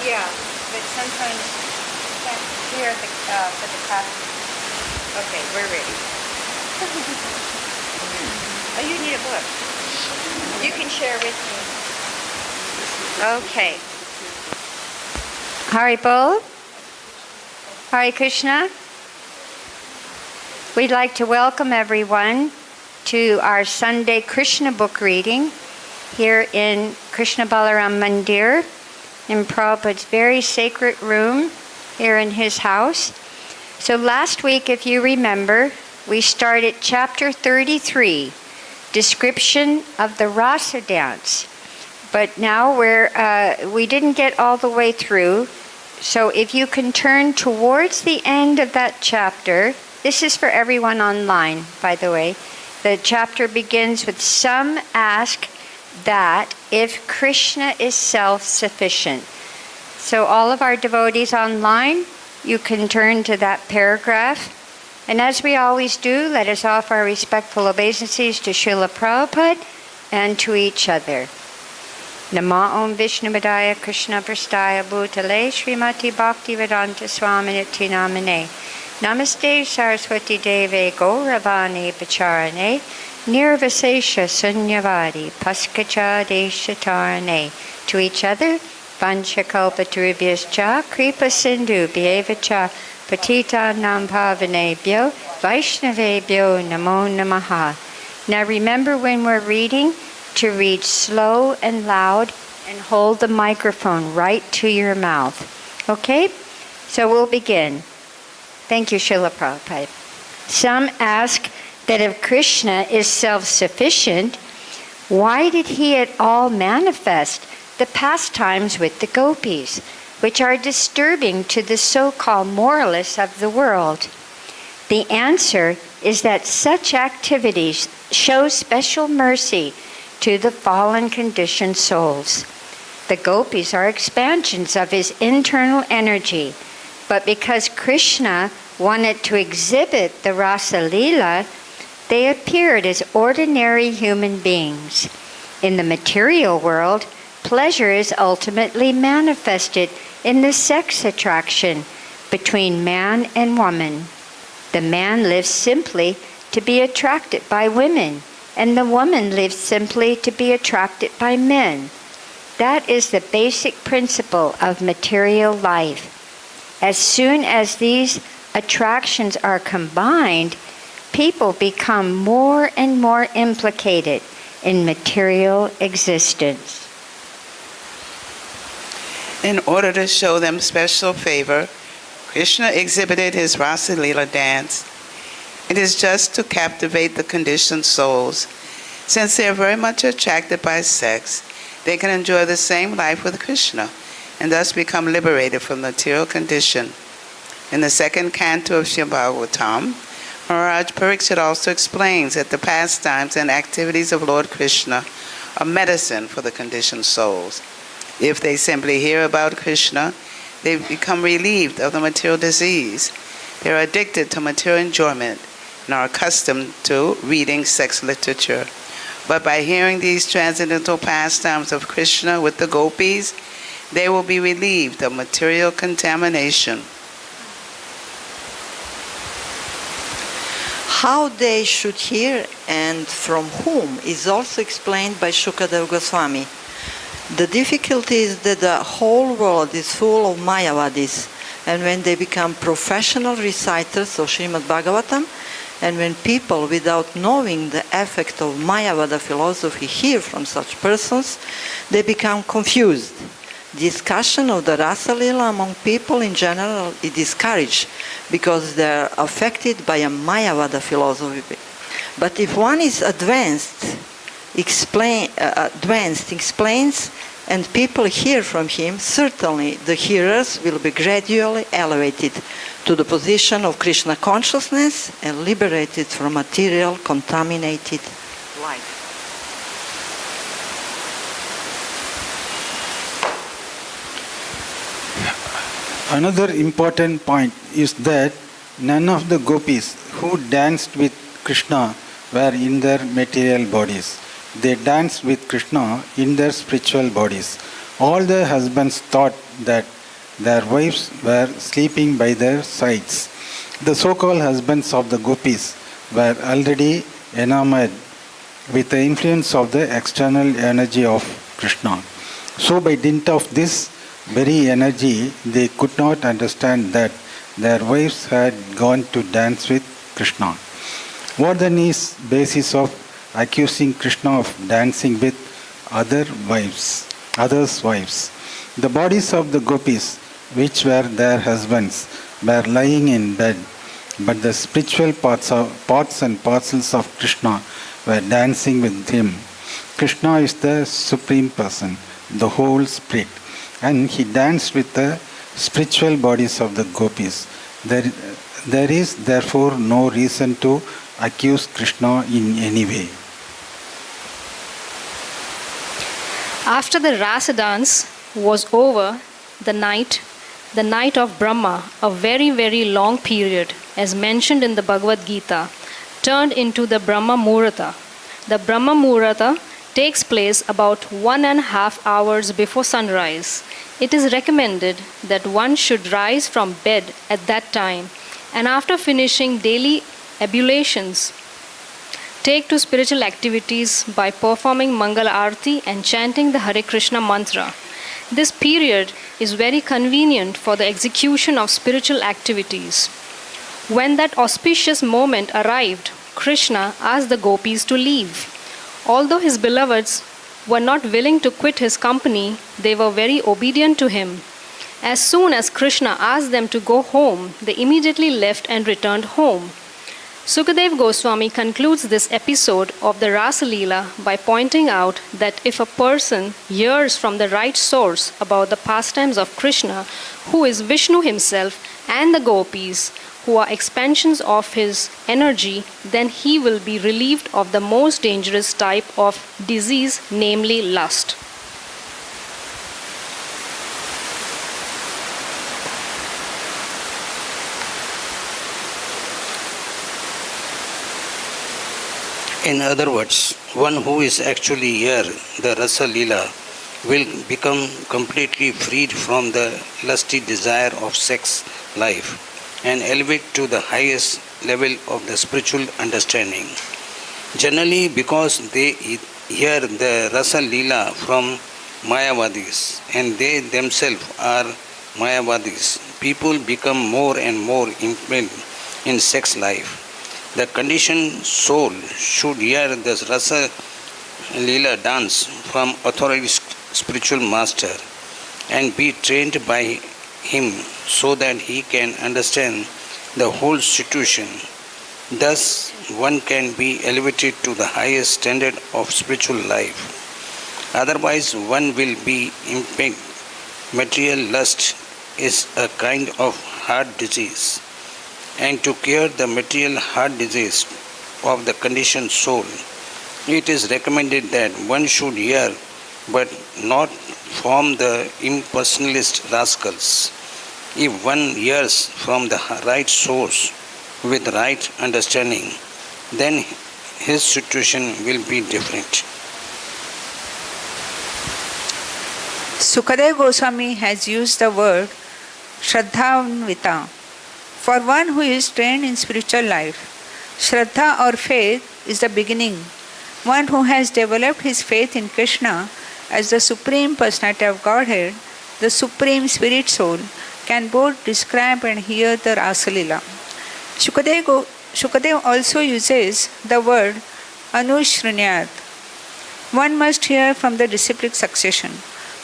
Yeah, but sometimes here for the class. Okay, we're ready. Oh, you need a book. You can share with me. Okay. Haribol. Hare Krishna. We'd like to welcome everyone to our Sunday Krishna book reading here in Krishna Balaram Mandir in Prabhupada's very sacred room here in his house. So last week, if you remember, we started chapter 33, description of the rasa dance. But now we didn't get all the way through. So if you can turn towards the end of that chapter, this is for everyone online, by the way. The chapter begins with, some ask that if Krishna is self-sufficient. So all of our devotees online, you can turn to that paragraph. And as we always do, let us offer our respectful obeisances to Srila Prabhupada and to each other. Nama Om Vishnupadaya Krishna Prastaya Bhutale Srimati Bhaktivedanta Swaminiti Namane Namaste Saraswati Deve Gauravani Pacharane Nirvasesha Sunyavadi Paskacha Deshatarane. To each other, Vanchakalpatarubhyascha Kripa Sindhu Bhyevacha Patita Nam Pavanebhyo Vaishnavebhyo Namo Namaha. Now remember, when we're reading, to read slow and loud and hold the microphone right to your mouth. Okay? So we'll begin. Thank you, Srila Prabhupada. Some ask that if Krishna is self-sufficient, why did he at all manifest the pastimes with the gopis, which are disturbing to the so-called moralists of the world? The answer is that such activities show special mercy to the fallen conditioned souls. The gopis are expansions of his internal energy, but because Krishna wanted to exhibit the Rasa Leela, they appeared as ordinary human beings. In the material world, pleasure is ultimately manifested in the sex attraction between man and woman. The man lives simply to be attracted by women, and the woman lives simply to be attracted by men. That is the basic principle of material life. As soon as these attractions are combined, people become more and more implicated in material existence. In order to show them special favor, Krishna exhibited his Rasa Leela dance. It is just to captivate the conditioned souls. Since they are very much attracted by sex, they can enjoy the same life with Krishna and thus become liberated from the material condition. In the second canto of Srimad Bhagavatam, Maharaj Pariksit also explains that the pastimes and activities of Lord Krishna are medicine for the conditioned souls. If they simply hear about Krishna, they become relieved of the material disease. They are addicted to material enjoyment and are accustomed to reading sex literature. But by hearing these transcendental pastimes of Krishna with the gopis, they will be relieved of material contamination. How they should hear and from whom is also explained by Shukadeva Goswami. The difficulty is that the whole world is full of Mayavadis, and when they become professional reciters of Srimad Bhagavatam, and when people, without knowing the effect of Mayavada philosophy, hear from such persons, they become confused. Discussion of the Rasa Leela among people in general is discouraged because they are affected by a Mayavada philosophy. But if one is advanced, explains, and people hear from him, certainly the hearers will be gradually elevated to the position of Krishna consciousness and liberated from material contaminated life. Another important point is that none of the gopis who danced with Krishna were in their material bodies. They danced with Krishna in their spiritual bodies. All the husbands thought that their wives were sleeping by their sides. The so-called husbands of the gopis were already enamored with the influence of the external energy of Krishna. So by dint of this very energy, they could not understand that their wives had gone to dance with Krishna. What then is basis of accusing Krishna of dancing with others' wives? The bodies of the gopis, which were their husbands, were lying in bed, but the spiritual parts and parcels of Krishna were dancing with him. Krishna is the Supreme Person, the whole Spirit, and he danced with the spiritual bodies of the gopis. There is therefore no reason to accuse Krishna in any way. After the Rasa dance was over, the night of Brahma, a very, very long period, as mentioned in the Bhagavad Gita, turned into the Brahma Muhurta. The Brahma Muhurta takes place about 1.5 hours before sunrise. It is recommended that one should rise from bed at that time and after finishing daily ablutions, take to spiritual activities by performing Mangala Arati and chanting the Hare Krishna mantra. This period is very convenient for the execution of spiritual activities. When that auspicious moment arrived, Krishna asked the gopis to leave. Although his beloveds were not willing to quit his company, they were very obedient to him. As soon as Krishna asked them to go home, they immediately left and returned home. Sukadeva Goswami concludes this episode of the Rasa Leela by pointing out that if a person hears from the right source about the pastimes of Krishna, who is Vishnu himself, and the gopis, who are expansions of his energy, then he will be relieved of the most dangerous type of disease, namely lust. In other words, one who is actually here, the Rasa Leela, will become completely freed from the lusty desire of sex life and elevate to the highest level of the spiritual understanding. Generally, because they hear the Rasa Leela from Mayavadis and they themselves are Mayavadis, people become more and more impelled in sex life. The conditioned soul should hear the Rasa Leela dance from authorized spiritual master and be trained by him so that he can understand the whole situation. Thus, one can be elevated to the highest standard of spiritual life. Otherwise, one will be impaired. Material lust is a kind of heart disease. And to cure the material heart disease of the conditioned soul, it is recommended that one should hear but not form the impersonalist rascals. If one hears from the right source with right understanding, then his situation will be different. Sukadeva Goswami has used the word Shraddhavanvita for one who is trained in spiritual life. Shraddha or faith is the beginning. One who has developed his faith in Krishna as the Supreme Personality of Godhead, the Supreme Spirit Soul, can both describe and hear the Rasa Leela. Shukadeva also uses the word Anushrinyat. One must hear from the disciplic succession.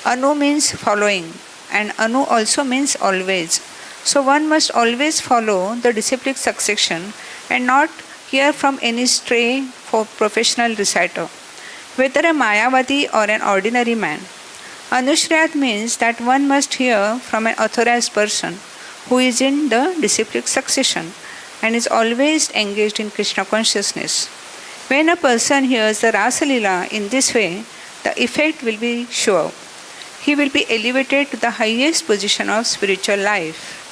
Anu means following, and Anu also means always. So one must always follow the disciplic succession and not hear from any stray for professional reciter, whether a Mayavadi or an ordinary man. Anushriyat means that one must hear from an authorized person who is in the disciplic succession and is always engaged in Krishna consciousness. When a person hears the Rasa Leela in this way, the effect will be sure. He will be elevated to the highest position of spiritual life.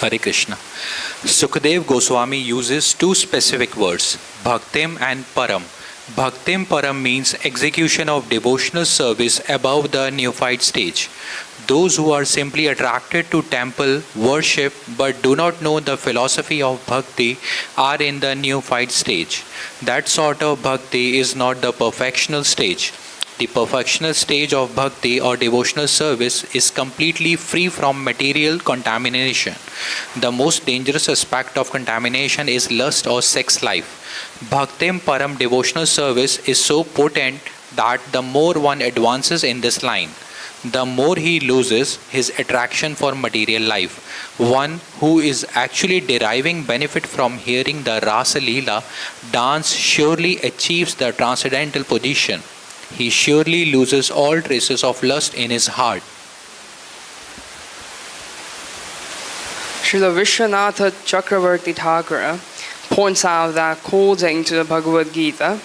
Hare Krishna. Sukadev Goswami uses two specific words, Bhaktim and Param, Bhaktim Param means execution of devotional service above the neophyte stage. Those who are simply attracted to temple worship but do not know the philosophy of bhakti are in the neophyte stage. That sort of bhakti is not the perfectional stage. The perfectional stage of bhakti or devotional service is completely free from material contamination. The most dangerous aspect of contamination is lust or sex life. Bhaktim Param devotional service is so potent that the more one advances in this line, the more he loses his attraction for material life. One who is actually deriving benefit from hearing the Rasa Leela dance surely achieves the transcendental position. He surely loses all traces of lust in his heart. Srila Vishwanatha Chakravarti Thakura points out that according to the Bhagavad Gita,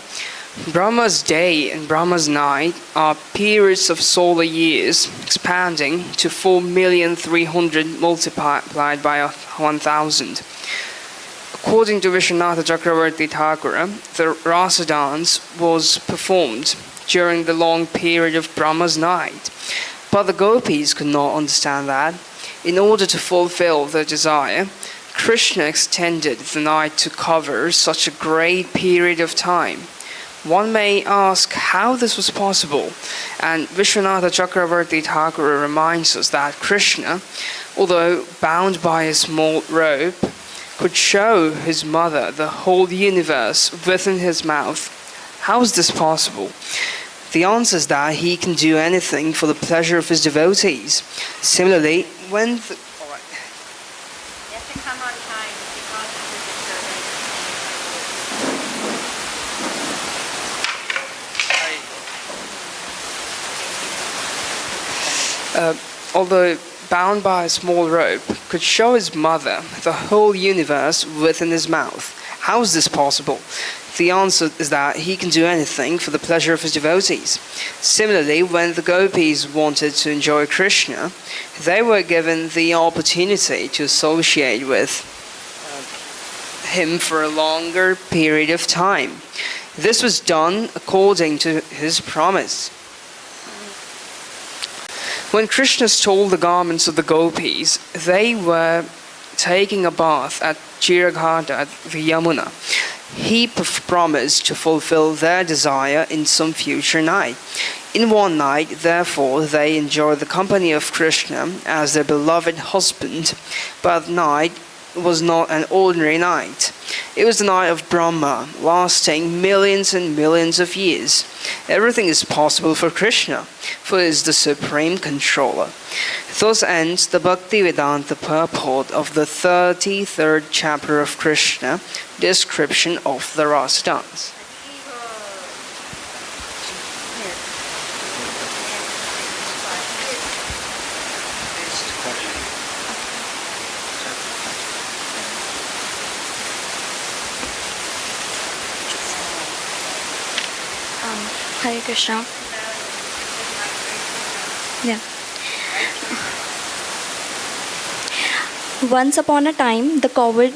Brahma's day and Brahma's night are periods of solar years expanding to 4,300,000 multiplied by 1,000. According to Vishwanatha Chakravarti Thakura, the Rasa dance was performed during the long period of Brahma's night. But the gopis could not understand that. In order to fulfill their desire, Krishna extended the night to cover such a great period of time. One may ask how this was possible, and Vishwanatha Chakravarti Thakura reminds us that Krishna, although bound by a small rope, could show his mother the whole universe within his mouth. How is this possible? The answer is that he can do anything for the pleasure of his devotees. Similarly, when the... You have to come on time because of the disturbance. although bound by a small rope, could show his mother the whole universe within his mouth. How is this possible? The answer is that he can do anything for the pleasure of his devotees. Similarly, when the gopis wanted to enjoy Krishna, they were given the opportunity to associate with him for a longer period of time. This was done according to his promise. When Krishna stole the garments of the gopis, they were taking a bath at Chiraghata at the Yamuna. He promised to fulfill their desire in some future night. In one night, therefore, they enjoyed the company of Krishna as their beloved husband, but the night was not an ordinary night. It was the night of Brahma, lasting millions and millions of years. Everything is possible for Krishna, for he is the supreme controller. Thus ends the Bhaktivedanta purport of the 33rd chapter of Krishna, description of the Rasa dance. Hare Krishna. Yeah. Once upon a time, the coward.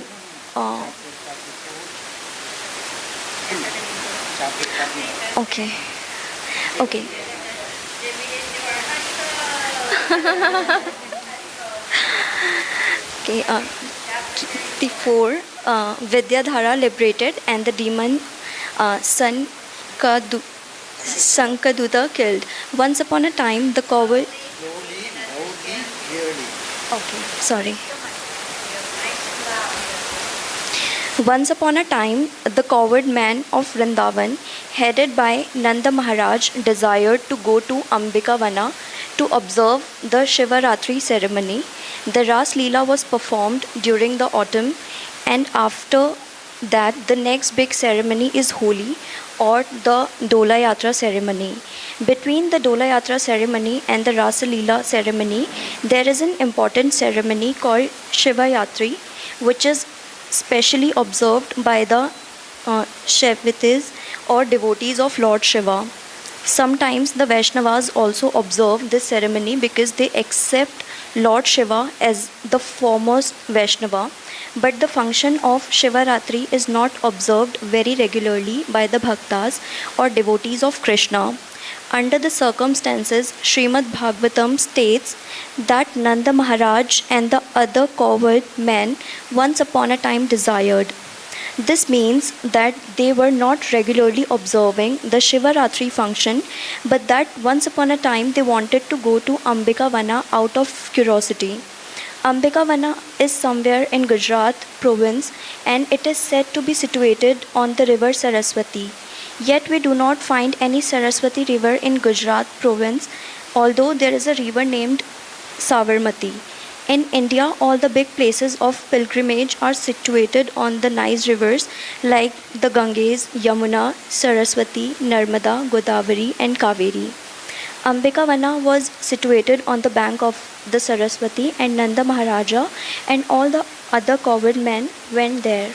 Okay. Okay. Okay. Before Vidyadhara liberated and the demon Sankaduta killed. Once upon a time, the coward. Okay, sorry. Once upon a time, the coward man of Vrindavan, headed by Nanda Maharaj, desired to go to Ambikavana to observe the Shivaratri ceremony. The Ras Leela was performed during the autumn, and after that, the next big ceremony is Holi, or the Dola Yatra ceremony. Between the Dola Yatra ceremony and the Rasa Leela ceremony, there is an important ceremony called Shiva Yatri, which is specially observed by the Shaivites or devotees of Lord Shiva. Sometimes the Vaishnavas also observe this ceremony because they accept Lord Shiva as the foremost Vaishnava, but the function of Shivaratri is not observed very regularly by the bhaktas or devotees of Krishna. Under the circumstances, Srimad Bhagavatam states that Nanda Maharaj and the other cowherd men once upon a time desired. This means that they were not regularly observing the Shivaratri function, but that once upon a time they wanted to go to Ambikavana out of curiosity. Ambikavana is somewhere in Gujarat province and it is said to be situated on the river Saraswati. Yet we do not find any Saraswati river in Gujarat province, although there is a river named Savarmati. In India, all the big places of pilgrimage are situated on the nice rivers like the Ganges, Yamuna, Saraswati, Narmada, Godavari and Kaveri. Ambikavana was situated on the bank of the Saraswati and Nanda Maharaja and all the other cowherd men went there.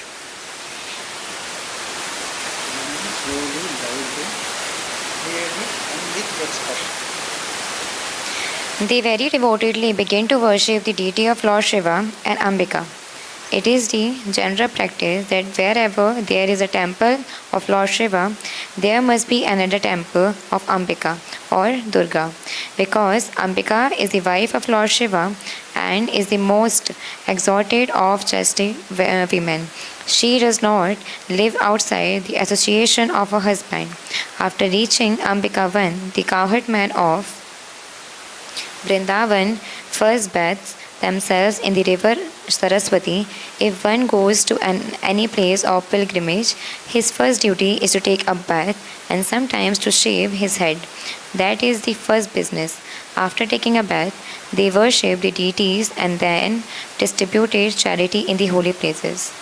They very devotedly begin to worship the deity of Lord Shiva and Ambika. It is the general practice that wherever there is a temple of Lord Shiva, there must be another temple of Ambika or Durga, because Ambika is the wife of Lord Shiva and is the most exalted of chastity women. She does not live outside the association of her husband. After reaching Ambikavan, the cowherd men of Vrindavan first bathes themselves in the river Saraswati. If one goes to any place of pilgrimage, his first duty is to take a bath and sometimes to shave his head. That is the first business. After taking a bath, they worship the deities and then distributed charity in the holy places.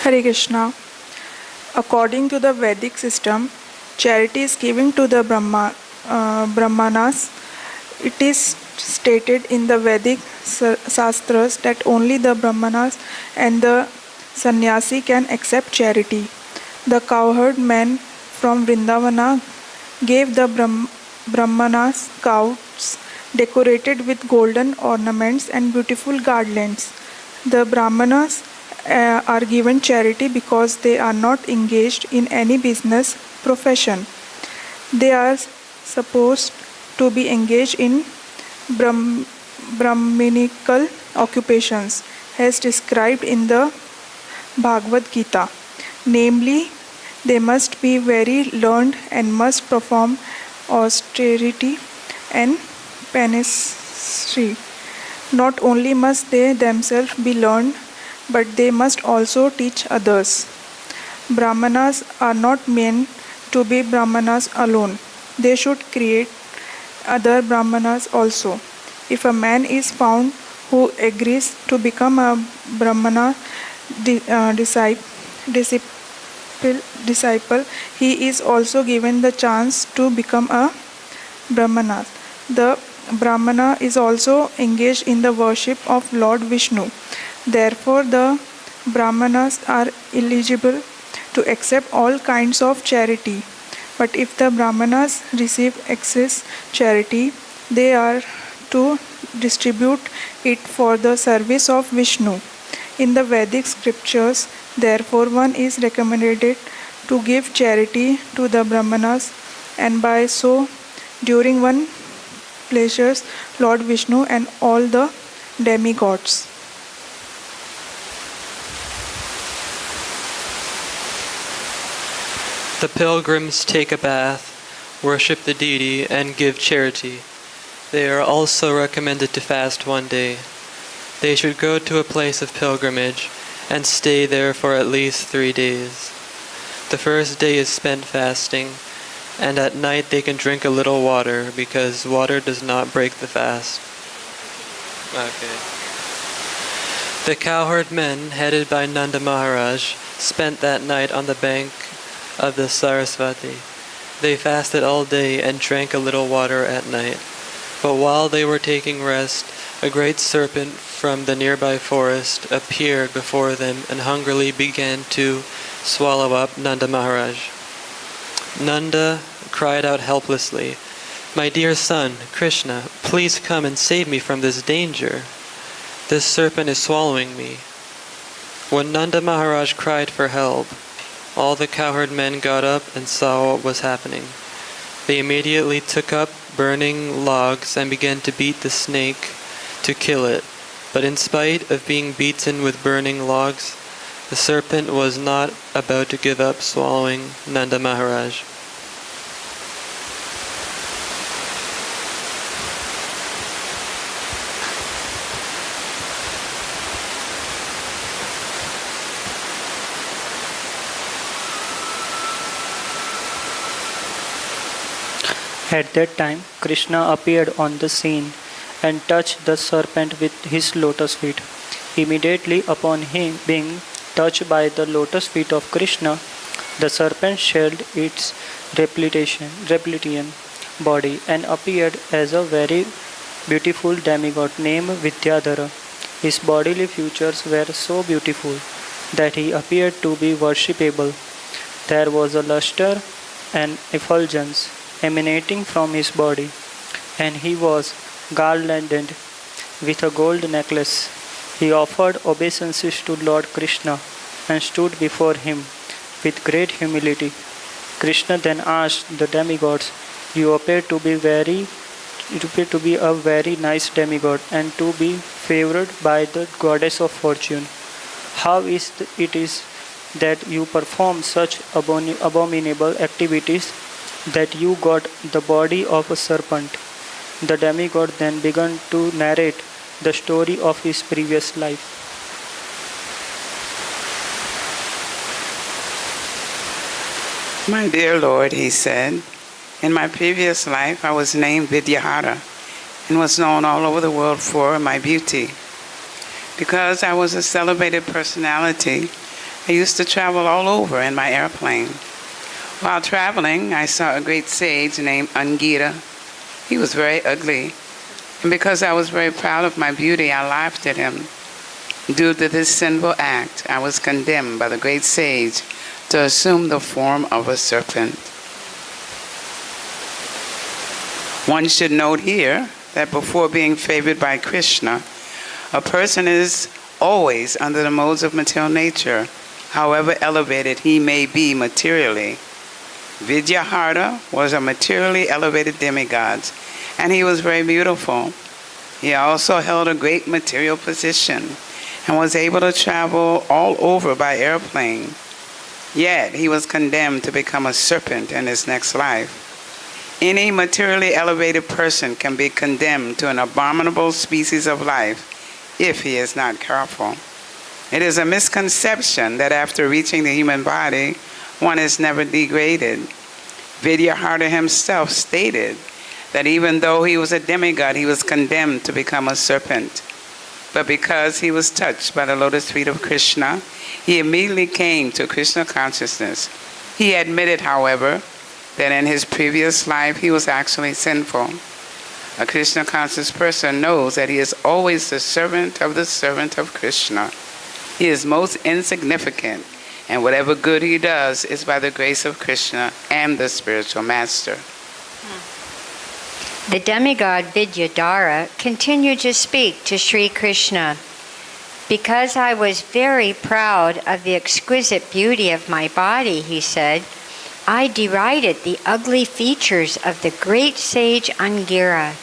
Hare Krishna. According to the Vedic system, charity is given to the Brahmanas. It is stated in the Vedic Shastras that only the Brahmanas and the sannyasi can accept charity. The cowherd men from Vrindavana gave the Brahmanas cows decorated with golden ornaments and beautiful garlands. The Brahmanas are given charity because they are not engaged in any business profession. They are supposed to be engaged in Brahminical occupations as described in the Bhagavad Gita. Namely, they must be very learned and must perform austerity and penance. Not only must they themselves be learned, but they must also teach others. Brahmanas are not meant to be Brahmanas alone. They should create other Brahmanas also. If a man is found who agrees to become a Brahmana disciple, he is also given the chance to become a Brahmana. The Brahmana is also engaged in the worship of Lord Vishnu. Therefore, the Brahmanas are eligible to accept all kinds of charity. But if the Brahmanas receive excess charity, they are to distribute it for the service of Vishnu. In the Vedic scriptures, therefore, one is recommended to give charity to the Brahmanas, and by so during one pleasures Lord Vishnu and all the demigods. The pilgrims take a bath, worship the deity, and give charity. They are also recommended to fast one day. They should go to a place of pilgrimage and stay there for at least 3 days. The first day is spent fasting, and at night they can drink a little water because water does not break the fast. Okay. The cowherd men, headed by Nanda Maharaj, spent that night on the bank of the Saraswati. They fasted all day and drank a little water at night. But while they were taking rest, a great serpent from the nearby forest appeared before them and hungrily began to swallow up Nanda Maharaj. Nanda cried out helplessly, My dear son, Krishna, please come and save me from this danger. This serpent is swallowing me. When Nanda Maharaj cried for help, all the cowherd men got up and saw what was happening. They immediately took up burning logs and began to beat the snake to kill it. But in spite of being beaten with burning logs, the serpent was not about to give up swallowing Nanda Maharaj. At that time, Krishna appeared on the scene and touched the serpent with his lotus feet. Immediately upon him being touched by the lotus feet of Krishna, the serpent shed its reptilian body and appeared as a very beautiful demigod named Vidyadhara. His bodily features were so beautiful that he appeared to be worshipable. There was a luster and effulgence emanating from his body, and he was garlanded with a gold necklace. He offered obeisances to Lord Krishna and stood before him with great humility. Krishna then asked the demigods, "You appear to be a very nice demigod and to be favored by the goddess of fortune. How is it that you perform such abominable activities that you got the body of a serpent?" The demigod then began to narrate the story of his previous life. My dear Lord, he said, in my previous life I was named Vidyahara and was known all over the world for my beauty. Because I was a celebrated personality, I used to travel all over in my airplane. While traveling, I saw a great sage named Angira. He was very ugly, and because I was very proud of my beauty, I laughed at him. Due to this sinful act, I was condemned by the great sage to assume the form of a serpent. One should note here that before being favored by Krishna, a person is always under the modes of material nature, however elevated he may be materially. Vidyahara was a materially elevated demigod, and he was very beautiful. He also held a great material position and was able to travel all over by airplane. Yet he was condemned to become a serpent in his next life. Any materially elevated person can be condemned to an abominable species of life if he is not careful. It is a misconception that after reaching the human body, one is never degraded. Vidyahara himself stated that even though he was a demigod, he was condemned to become a serpent. But because he was touched by the lotus feet of Krishna, he immediately came to Krishna consciousness. He admitted, however, that in his previous life he was actually sinful. A Krishna conscious person knows that he is always the servant of Krishna. He is most insignificant, and whatever good he does is by the grace of Krishna and the spiritual master. The demigod Vidyadhara continued to speak to Sri Krishna. Because I was very proud of the exquisite beauty of my body, he said, I derided the ugly features of the great sage Angira.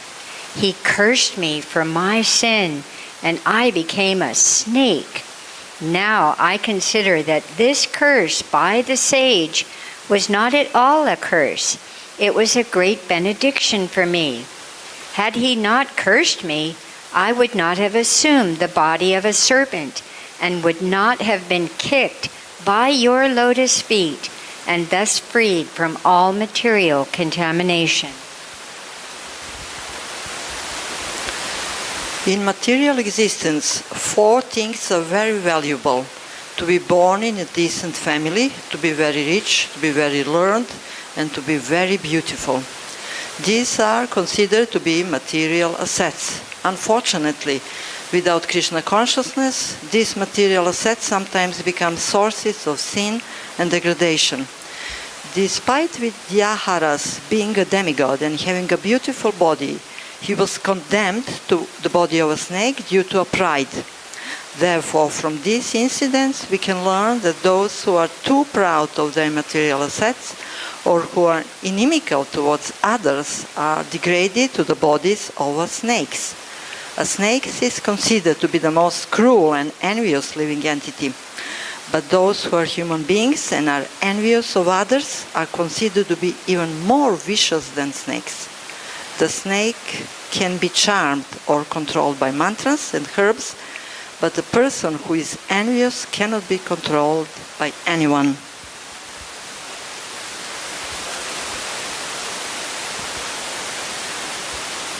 He cursed me for my sin, and I became a snake. Now I consider that this curse by the sage was not at all a curse. It was a great benediction for me. Had he not cursed me, I would not have assumed the body of a serpent and would not have been kicked by your lotus feet and thus freed from all material contamination. In material existence, 4 things are very valuable. To be born in a decent family, to be very rich, to be very learned, and to be very beautiful. These are considered to be material assets. Unfortunately, without Krishna consciousness, these material assets sometimes become sources of sin and degradation. Despite Vidyadhara's being a demigod and having a beautiful body, he was condemned to the body of a snake due to a pride. Therefore, from these incidents, we can learn that those who are too proud of their material assets or who are inimical towards others are degraded to the bodies of snakes. A snake is considered to be the most cruel and envious living entity. But those who are human beings and are envious of others are considered to be even more vicious than snakes. The snake can be charmed or controlled by mantras and herbs, but a person who is envious cannot be controlled by anyone.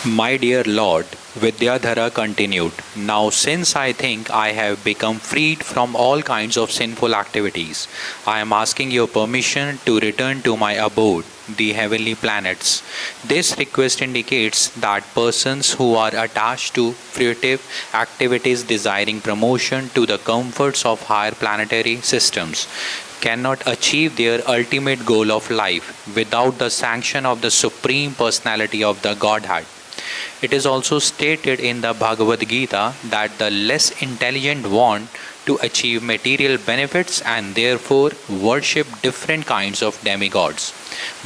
My dear Lord, Vidyadhara continued, now since I think I have become freed from all kinds of sinful activities, I am asking your permission to return to my abode, the heavenly planets. This request indicates that persons who are attached to fruitive activities desiring promotion to the comforts of higher planetary systems cannot achieve their ultimate goal of life without the sanction of the Supreme Personality of the Godhead. It is also stated in the Bhagavad Gita that the less intelligent want to achieve material benefits and therefore worship different kinds of demigods,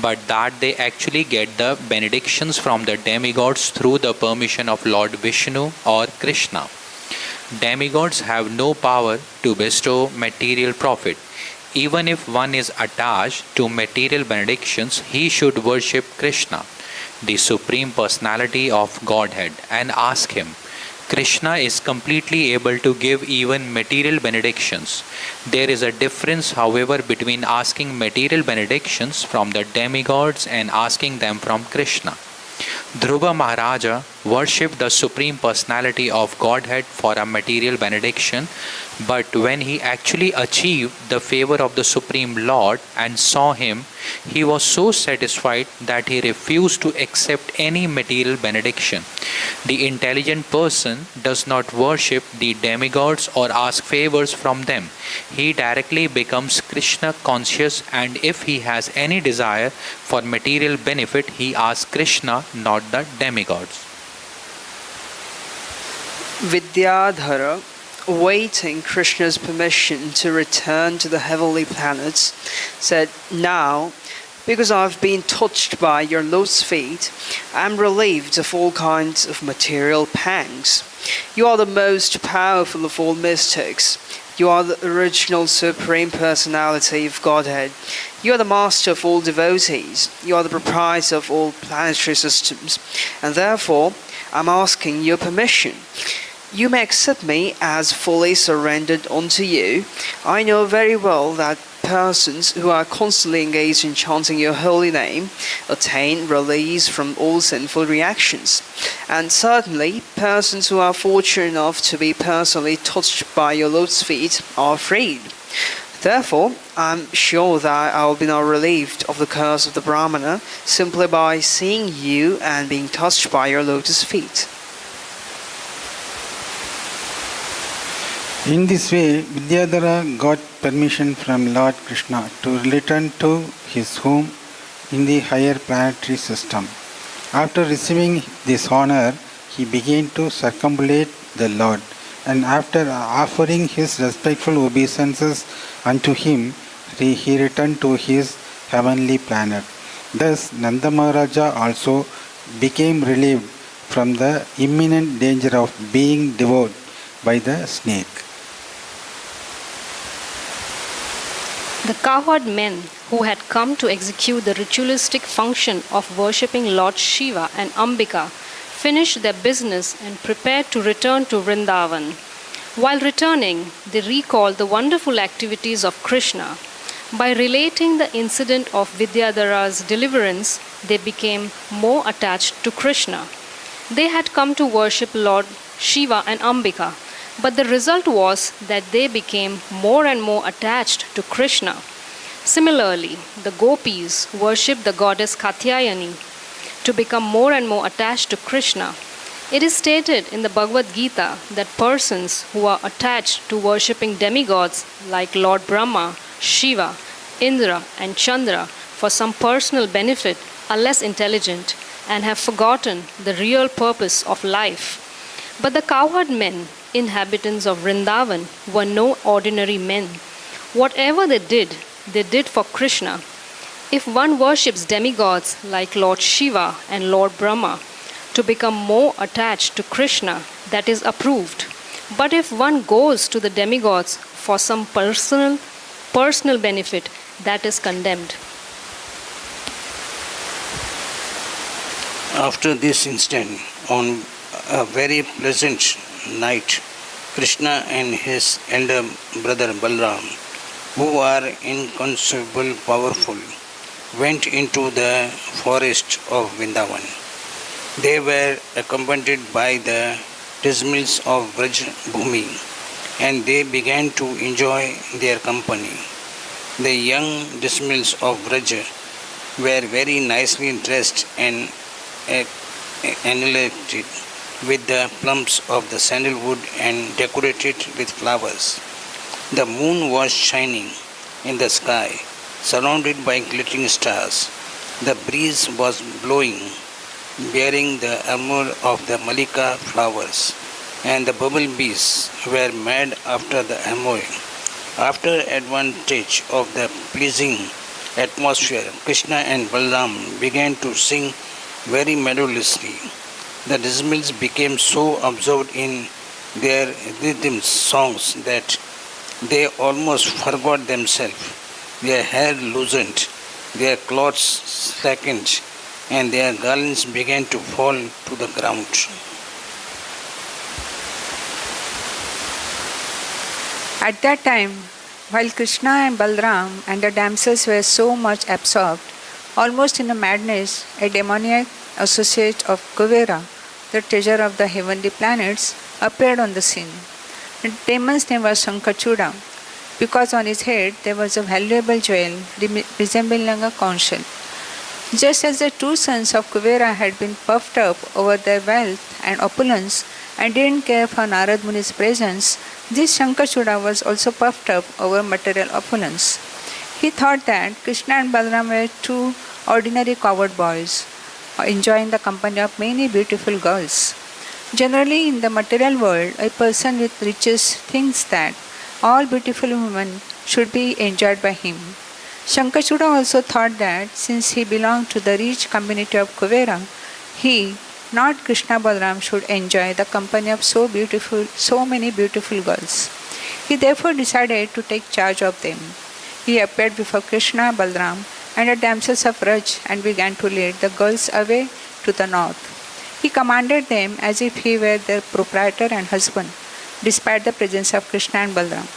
but that they actually get the benedictions from the demigods through the permission of Lord Vishnu or Krishna. Demigods have no power to bestow material profit. Even if one is attached to material benedictions, he should worship Krishna, the Supreme Personality of Godhead, and ask him. Krishna is completely able to give even material benedictions. There is a difference, however, between asking material benedictions from the demigods and asking them from Krishna. Dhruva Maharaja worshipped the Supreme Personality of Godhead for a material benediction, but when he actually achieved the favor of the Supreme Lord and saw him, he was so satisfied that he refused to accept any material benediction. The intelligent person does not worship the demigods or ask favors from them. He directly becomes Krishna conscious, and if he has any desire for material benefit, he asks Krishna, not the demigods. Vidyadhara, awaiting Krishna's permission to return to the heavenly planets, said, now, because I've been touched by your lotus feet, I am relieved of all kinds of material pangs. You are the most powerful of all mystics. You are the original Supreme Personality of Godhead. You are the master of all devotees. You are the proprietor of all planetary systems. And therefore, I'm asking your permission. You may accept me as fully surrendered unto you. I know very well that persons who are constantly engaged in chanting your holy name attain release from all sinful reactions. And certainly, persons who are fortunate enough to be personally touched by your lotus feet are freed. Therefore, I'm sure that I will be now relieved of the curse of the Brahmana simply by seeing you and being touched by your lotus feet. In this way, Vidyadhara got permission from Lord Krishna to return to his home in the higher planetary system. After receiving this honor, he began to circumambulate the Lord, and after offering his respectful obeisances unto him, he returned to his heavenly planet. Thus, Nanda Maharaja also became relieved from the imminent danger of being devoured by the snake. The cowherd men who had come to execute the ritualistic function of worshipping Lord Shiva and Ambika finished their business and prepared to return to Vrindavan. While returning, they recalled the wonderful activities of Krishna. By relating the incident of Vidyadhara's deliverance, they became more attached to Krishna. They had come to worship Lord Shiva and Ambika, but the result was that they became more and more attached to Krishna. Similarly, the gopis worshipped the goddess Katyayani to become more and more attached to Krishna. It is stated in the Bhagavad Gita that persons who are attached to worshipping demigods like Lord Brahma, Shiva, Indra, and Chandra for some personal benefit are less intelligent and have forgotten the real purpose of life. But the cowherd men, inhabitants of Vrindavan, were no ordinary men. Whatever they did for Krishna. If one worships demigods like Lord Shiva and Lord Brahma to become more attached to Krishna, that is approved. But if one goes to the demigods for some personal benefit, that is condemned. After this incident, on a very pleasant night, Krishna and his elder brother Balram, who are inconceivable powerful, went into the forest of Vrindavan. They were accompanied by the dismals of Braj Bhumi, and they began to enjoy their company. The young dismals of Braj were very nicely dressed and annihilated with the plumps of the sandalwood and decorated with flowers. The moon was shining in the sky, surrounded by glittering stars. The breeze was blowing, bearing the armor of the malika flowers, and the bumblebees were mad after the armor. After advantage of the pleasing atmosphere, Krishna and Balram began to sing very melodiously. The dismals became so absorbed in their rhythm songs that they almost forgot themselves. Their hair loosened, their clothes slackened, and their garlands began to fall to the ground. At that time, while Krishna and Balram and the damsels were so much absorbed, almost in a madness, a demoniac associate of Kuvera, the treasure of the heavenly planets, appeared on the scene. The demon's name was Shankachuda, because on his head there was a valuable jewel resembling a conch shell. Just as the two sons of Kuvera had been puffed up over their wealth and opulence and didn't care for Narad Muni's presence, this Shankachuda was also puffed up over material opulence. He thought that Krishna and Balaram were two ordinary cowherd boys, enjoying the company of many beautiful girls. Generally, in the material world, a person with riches thinks that all beautiful women should be enjoyed by him. Shankachuda also thought that since he belonged to the rich community of Kuvera, he, not Krishna Balaram, should enjoy the company of so many beautiful girls. He therefore decided to take charge of them. He appeared before Krishna, Balaram, and the damsels of Raj and began to lead the girls away to the north. He commanded them as if he were their proprietor and husband, despite the presence of Krishna and Balaram.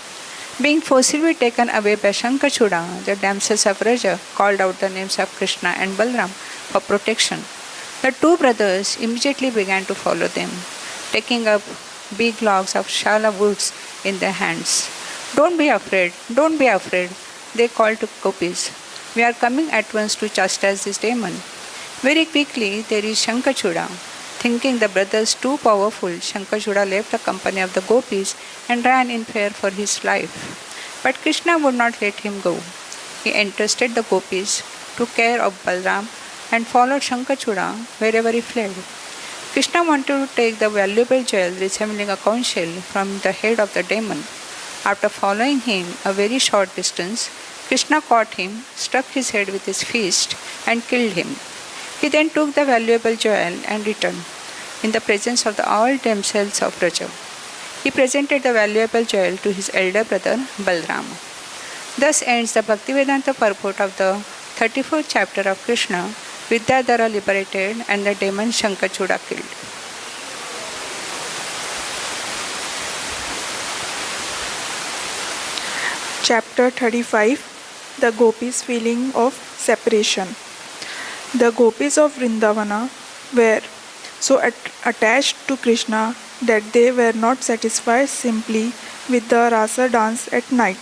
Being forcibly taken away by Shankachuda, the damsels of Raja called out the names of Krishna and Balaram for protection. The two brothers immediately began to follow them, taking up big logs of shala woods in their hands. Don't be afraid, they called to gopis. We are coming at once to chastise this demon. Very quickly there is Shankachuda. Thinking the brothers too powerful, Shankachuda left the company of the gopis and ran in fear for his life. But Krishna would not let him go. He entrusted the gopis to care of Balram and followed Shankachuda wherever he fled. Krishna wanted to take the valuable jewel resembling a conch shell from the head of the demon. After following him a very short distance, Krishna caught him, struck his head with his fist, and killed him. He then took the valuable jewel and returned, in the presence of all damsels of Raja. He presented the valuable jewel to his elder brother Balram. Thus ends the Bhaktivedanta purport of the 34th chapter of Krishna, Vidyadhara liberated and the demon Shankachuda killed. Chapter 35, The Gopis' Feeling of Separation. The gopis of Vrindavana were so attached to Krishna that they were not satisfied simply with the rasa dance at night.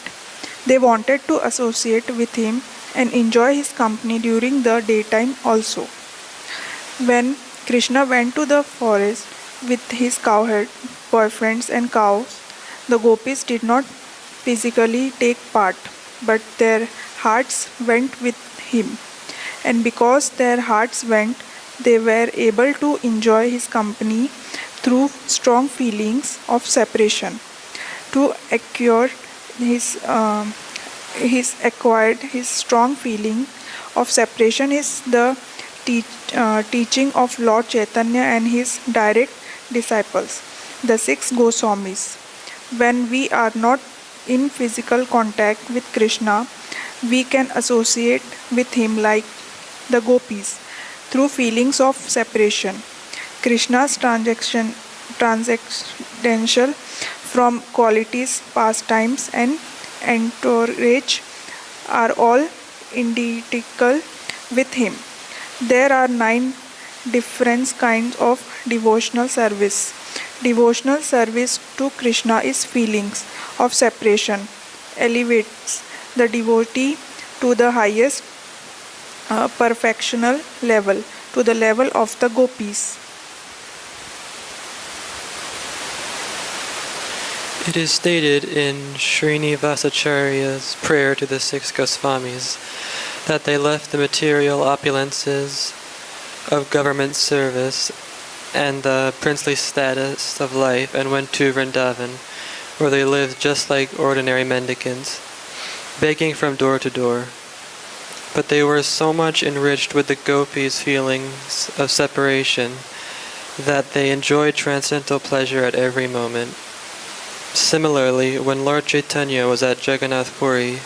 They wanted to associate with him and enjoy his company during the daytime also. When Krishna went to the forest with his cowherd boyfriends and cows, the gopis did not physically take part, but their hearts went with him. And because their hearts went, they were able to enjoy his company through strong feelings of separation. To acquire his strong feeling of separation is the teaching of Lord Chaitanya and his direct disciples, the six Goswamis. When we are not in physical contact with Krishna, we can associate with him like the gopis through feelings of separation. Krishna's transcendental from qualities, pastimes, and entourage are all identical with him. There are 9 different kinds of devotional service. Devotional service to Krishna is feelings of separation, elevates the devotee to the highest perfectional level, to the level of the gopis. It is stated in Srinivasacharya's prayer to the six Goswamis that they left the material opulences of government service and the princely status of life and went to Vrindavan, where they lived just like ordinary mendicants, begging from door to door. But they were so much enriched with the gopis' feelings of separation that they enjoyed transcendental pleasure at every moment. Similarly, when Lord Chaitanya was at Jagannath Puri,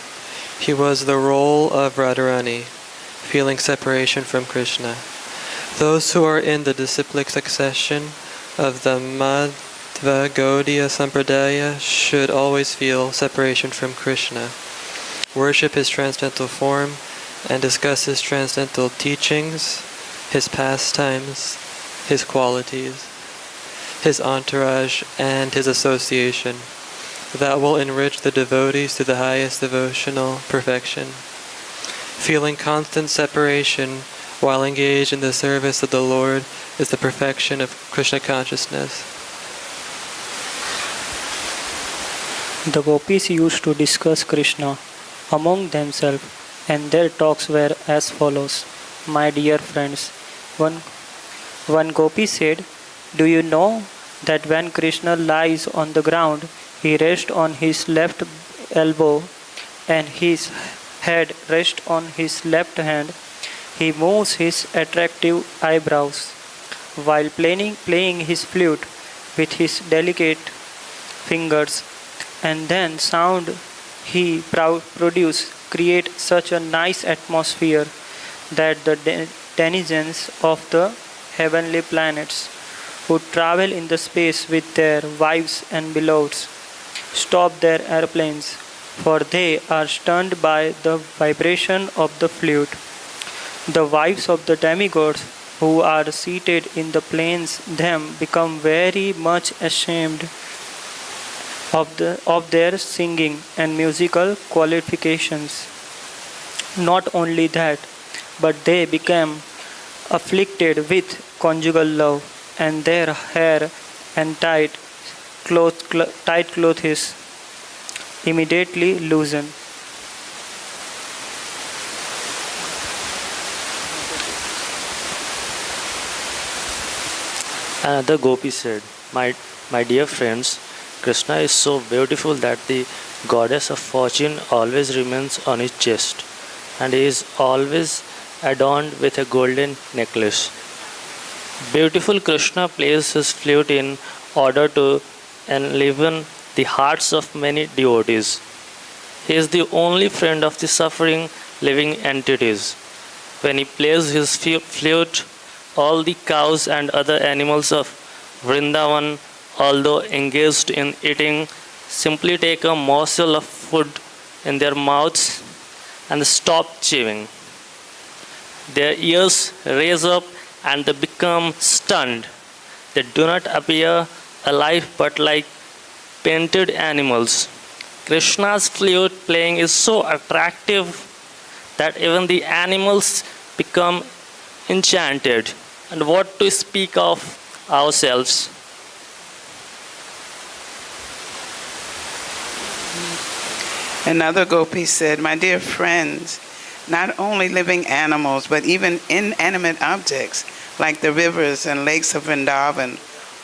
he was the role of Radharani, feeling separation from Krishna. Those who are in the disciplic succession of the Madhva Gaudiya Sampradaya should always feel separation from Krishna, worship his transcendental form, and discuss his transcendental teachings, his pastimes, his qualities, his entourage, and his association. That will enrich the devotees to the highest devotional perfection. Feeling constant separation while engaged in the service of the Lord is the perfection of Krishna consciousness. The gopis used to discuss Krishna among themselves, and their talks were as follows. My dear friends, one gopi said, "Do you know that when Krishna lies on the ground, he rests on his left elbow and his head rests on his left hand. He moves his attractive eyebrows while playing his flute with his delicate fingers, and then sound he produces create such a nice atmosphere that the denizens of the heavenly planets who travel in the space with their wives and beloveds stop their airplanes, for they are stunned by the vibration of the flute. The wives of the demigods who are seated in the plains them become very much ashamed of their singing and musical qualifications. Not only that, but they become afflicted with conjugal love, and their hair and tight clothes immediately loosen. Another gopi said, my dear friends, Krishna is so beautiful that the goddess of fortune always remains on his chest, and he is always adorned with a golden necklace. Beautiful Krishna plays his flute in order to enliven the hearts of many devotees. He is the only friend of the suffering living entities. When he plays his flute, all the cows and other animals of Vrindavan, although engaged in eating, simply take a morsel of food in their mouths and stop chewing. Their ears raise up and they become stunned. They do not appear alive but like painted animals. Krishna's flute playing is so attractive that even the animals become enchanted. And what to speak of ourselves? Another gopi said, "My dear friends, not only living animals, but even inanimate objects like the rivers and lakes of Vrindavan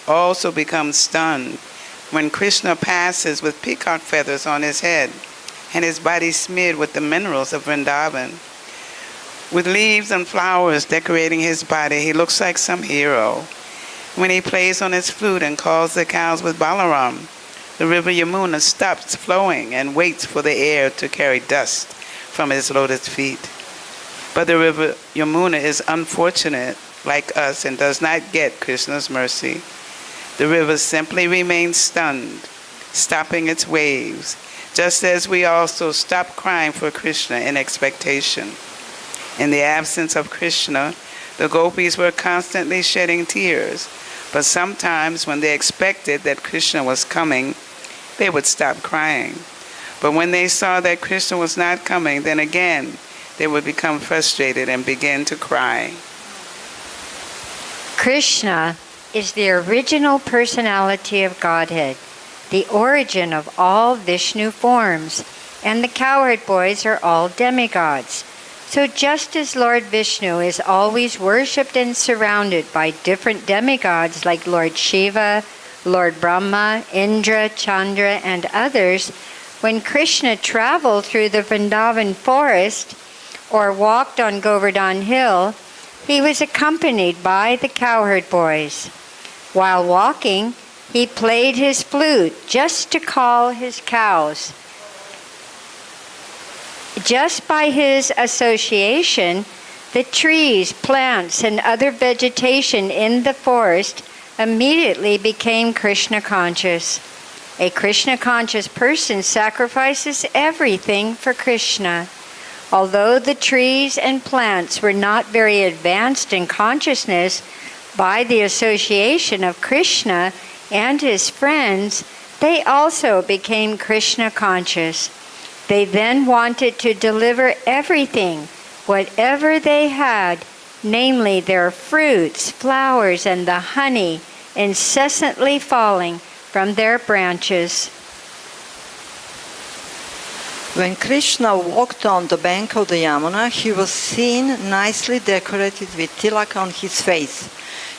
also become stunned when Krishna passes with peacock feathers on his head and his body smeared with the minerals of Vrindavan. With leaves and flowers decorating his body, he looks like some hero. When he plays on his flute and calls the cows with Balaram, the river Yamuna stops flowing and waits for the air to carry dust from his lotus feet. But the river Yamuna is unfortunate like us and does not get Krishna's mercy. The river simply remains stunned, stopping its waves, just as we also stop crying for Krishna in expectation. In the absence of Krishna, the gopis were constantly shedding tears, but sometimes when they expected that Krishna was coming, they would stop crying. But when they saw that Krishna was not coming, then again they would become frustrated and begin to cry." Krishna is the original personality of Godhead, the origin of all Vishnu forms, and the cowherd boys are all demigods. So just as Lord Vishnu is always worshipped and surrounded by different demigods like Lord Shiva, Lord Brahma, Indra, Chandra, and others, when Krishna traveled through the Vrindavan forest or walked on Govardhan Hill, he was accompanied by the cowherd boys. While walking, he played his flute just to call his cows. Just by his association, the trees, plants, and other vegetation in the forest immediately became Krishna conscious. A Krishna conscious person sacrifices everything for Krishna. Although the trees and plants were not very advanced in consciousness, by the association of Krishna and his friends, they also became Krishna conscious. They then wanted to deliver everything, whatever they had, namely their fruits, flowers, and the honey, incessantly falling from their branches. When Krishna walked on the bank of the Yamuna, he was seen nicely decorated with tilak on his face.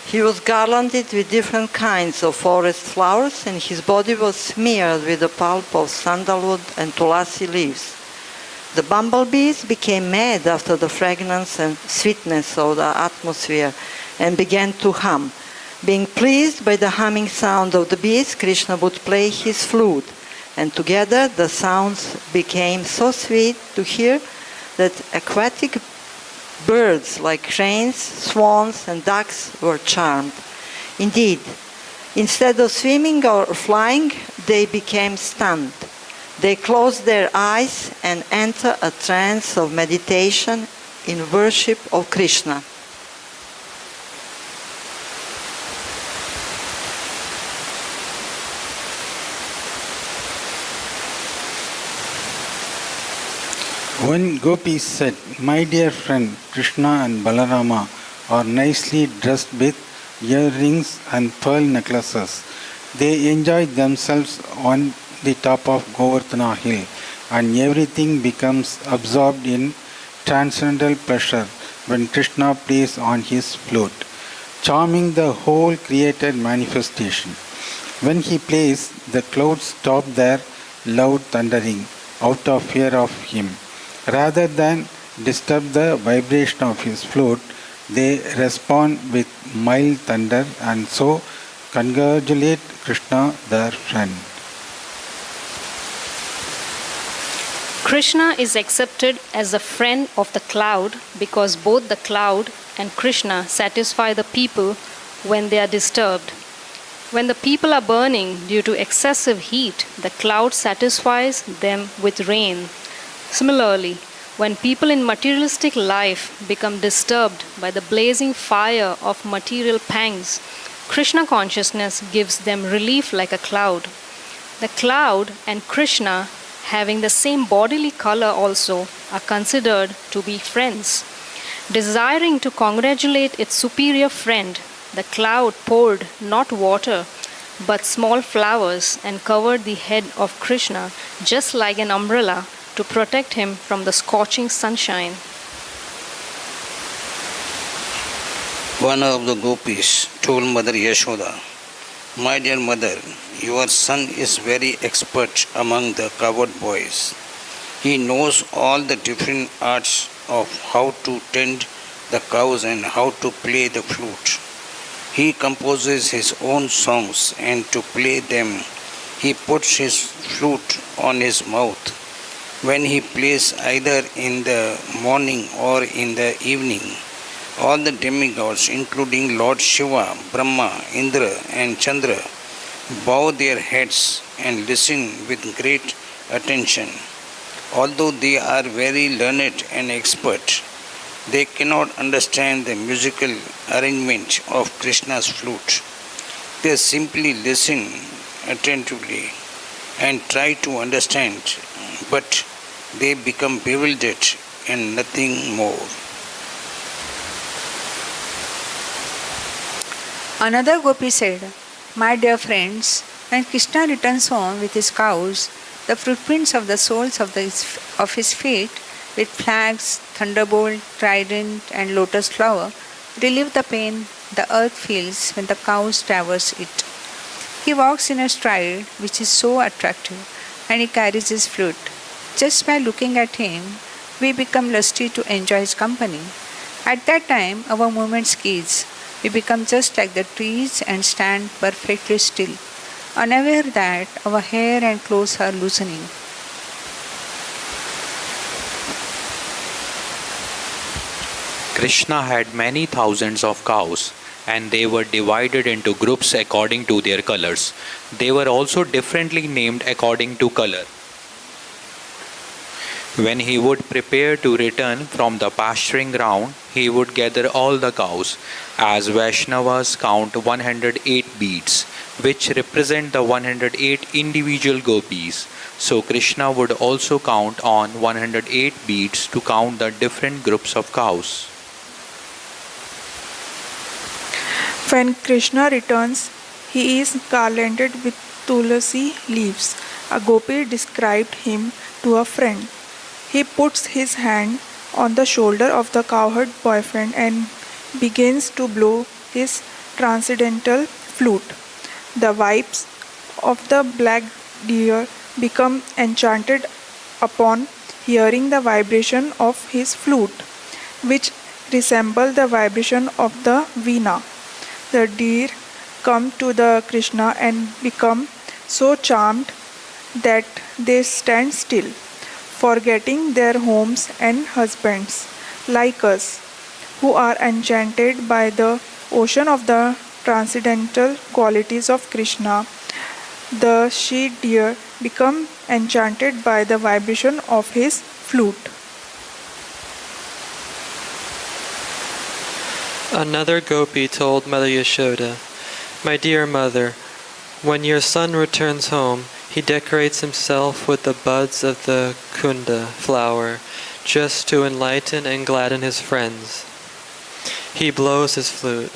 He was garlanded with different kinds of forest flowers, and his body was smeared with the pulp of sandalwood and tulasi leaves. The bumblebees became mad after the fragrance and sweetness of the atmosphere and began to hum. Being pleased by the humming sound of the bees, Krishna would play his flute, and together the sounds became so sweet to hear that aquatic birds like cranes, swans, and ducks were charmed. Indeed, instead of swimming or flying, they became stunned. They closed their eyes and entered a trance of meditation in worship of Krishna. One gopi said, "My dear friend, Krishna and Balarama are nicely dressed with earrings and pearl necklaces. They enjoy themselves on the top of Govardhana hill, and everything becomes absorbed in transcendental pleasure when Krishna plays on his flute, charming the whole created manifestation. When he plays, the clouds stop their loud thundering out of fear of him. Rather than disturb the vibration of his flute, they respond with mild thunder and so congratulate Krishna, their friend." Krishna is accepted as the friend of the cloud because both the cloud and Krishna satisfy the people when they are disturbed. When the people are burning due to excessive heat, the cloud satisfies them with rain. Similarly, when people in materialistic life become disturbed by the blazing fire of material pangs, Krishna consciousness gives them relief like a cloud. The cloud and Krishna, having the same bodily color also, are considered to be friends. Desiring to congratulate its superior friend, the cloud poured not water but small flowers and covered the head of Krishna just like an umbrella to protect him from the scorching sunshine. One of the gopis told Mother Yashoda, "My dear mother, your son is very expert among the cowherd boys. He knows all the different arts of how to tend the cows and how to play the flute. He composes his own songs, and to play them, he puts his flute on his mouth. When he plays either in the morning or in the evening, all the demigods, including Lord Shiva, Brahma, Indra, and Chandra, bow their heads and listen with great attention. Although they are very learned and expert, they cannot understand the musical arrangement of Krishna's flute. They simply listen attentively and try to understand, but they become bewildered and nothing more." Another gopi said, "My dear friends, when Krishna returns home with his cows, the footprints of the soles of his feet with flags, thunderbolt, trident, and lotus flower relieve the pain the earth feels when the cows traverse it. He walks in a stride which is so attractive, and he carries his flute. Just by looking at him, we become lusty to enjoy his company. At that time, our movement ceases. We become just like the trees and stand perfectly still, unaware that our hair and clothes are loosening." Krishna had many thousands of cows, and they were divided into groups according to their colors. They were also differently named according to color. When he would prepare to return from the pasturing ground, he would gather all the cows, as Vaishnavas count 108 beads, which represent the 108 individual gopis. So Krishna would also count on 108 beads to count the different groups of cows. When Krishna returns, he is garlanded with tulasi leaves. A gopi described him to a friend. He puts his hand on the shoulder of the cowherd boyfriend and begins to blow his transcendental flute. The wives of the black deer become enchanted upon hearing the vibration of his flute, which resemble the vibration of the veena. The deer come to the Krishna and become so charmed that they stand still, forgetting their homes and husbands, like us, who are enchanted by the ocean of the transcendental qualities of Krishna. The she deer become enchanted by the vibration of his flute. Another gopi told Mother Yashoda, "My dear mother, when your son returns home, he decorates himself with the buds of the kunda flower, just to enlighten and gladden his friends. He blows his flute.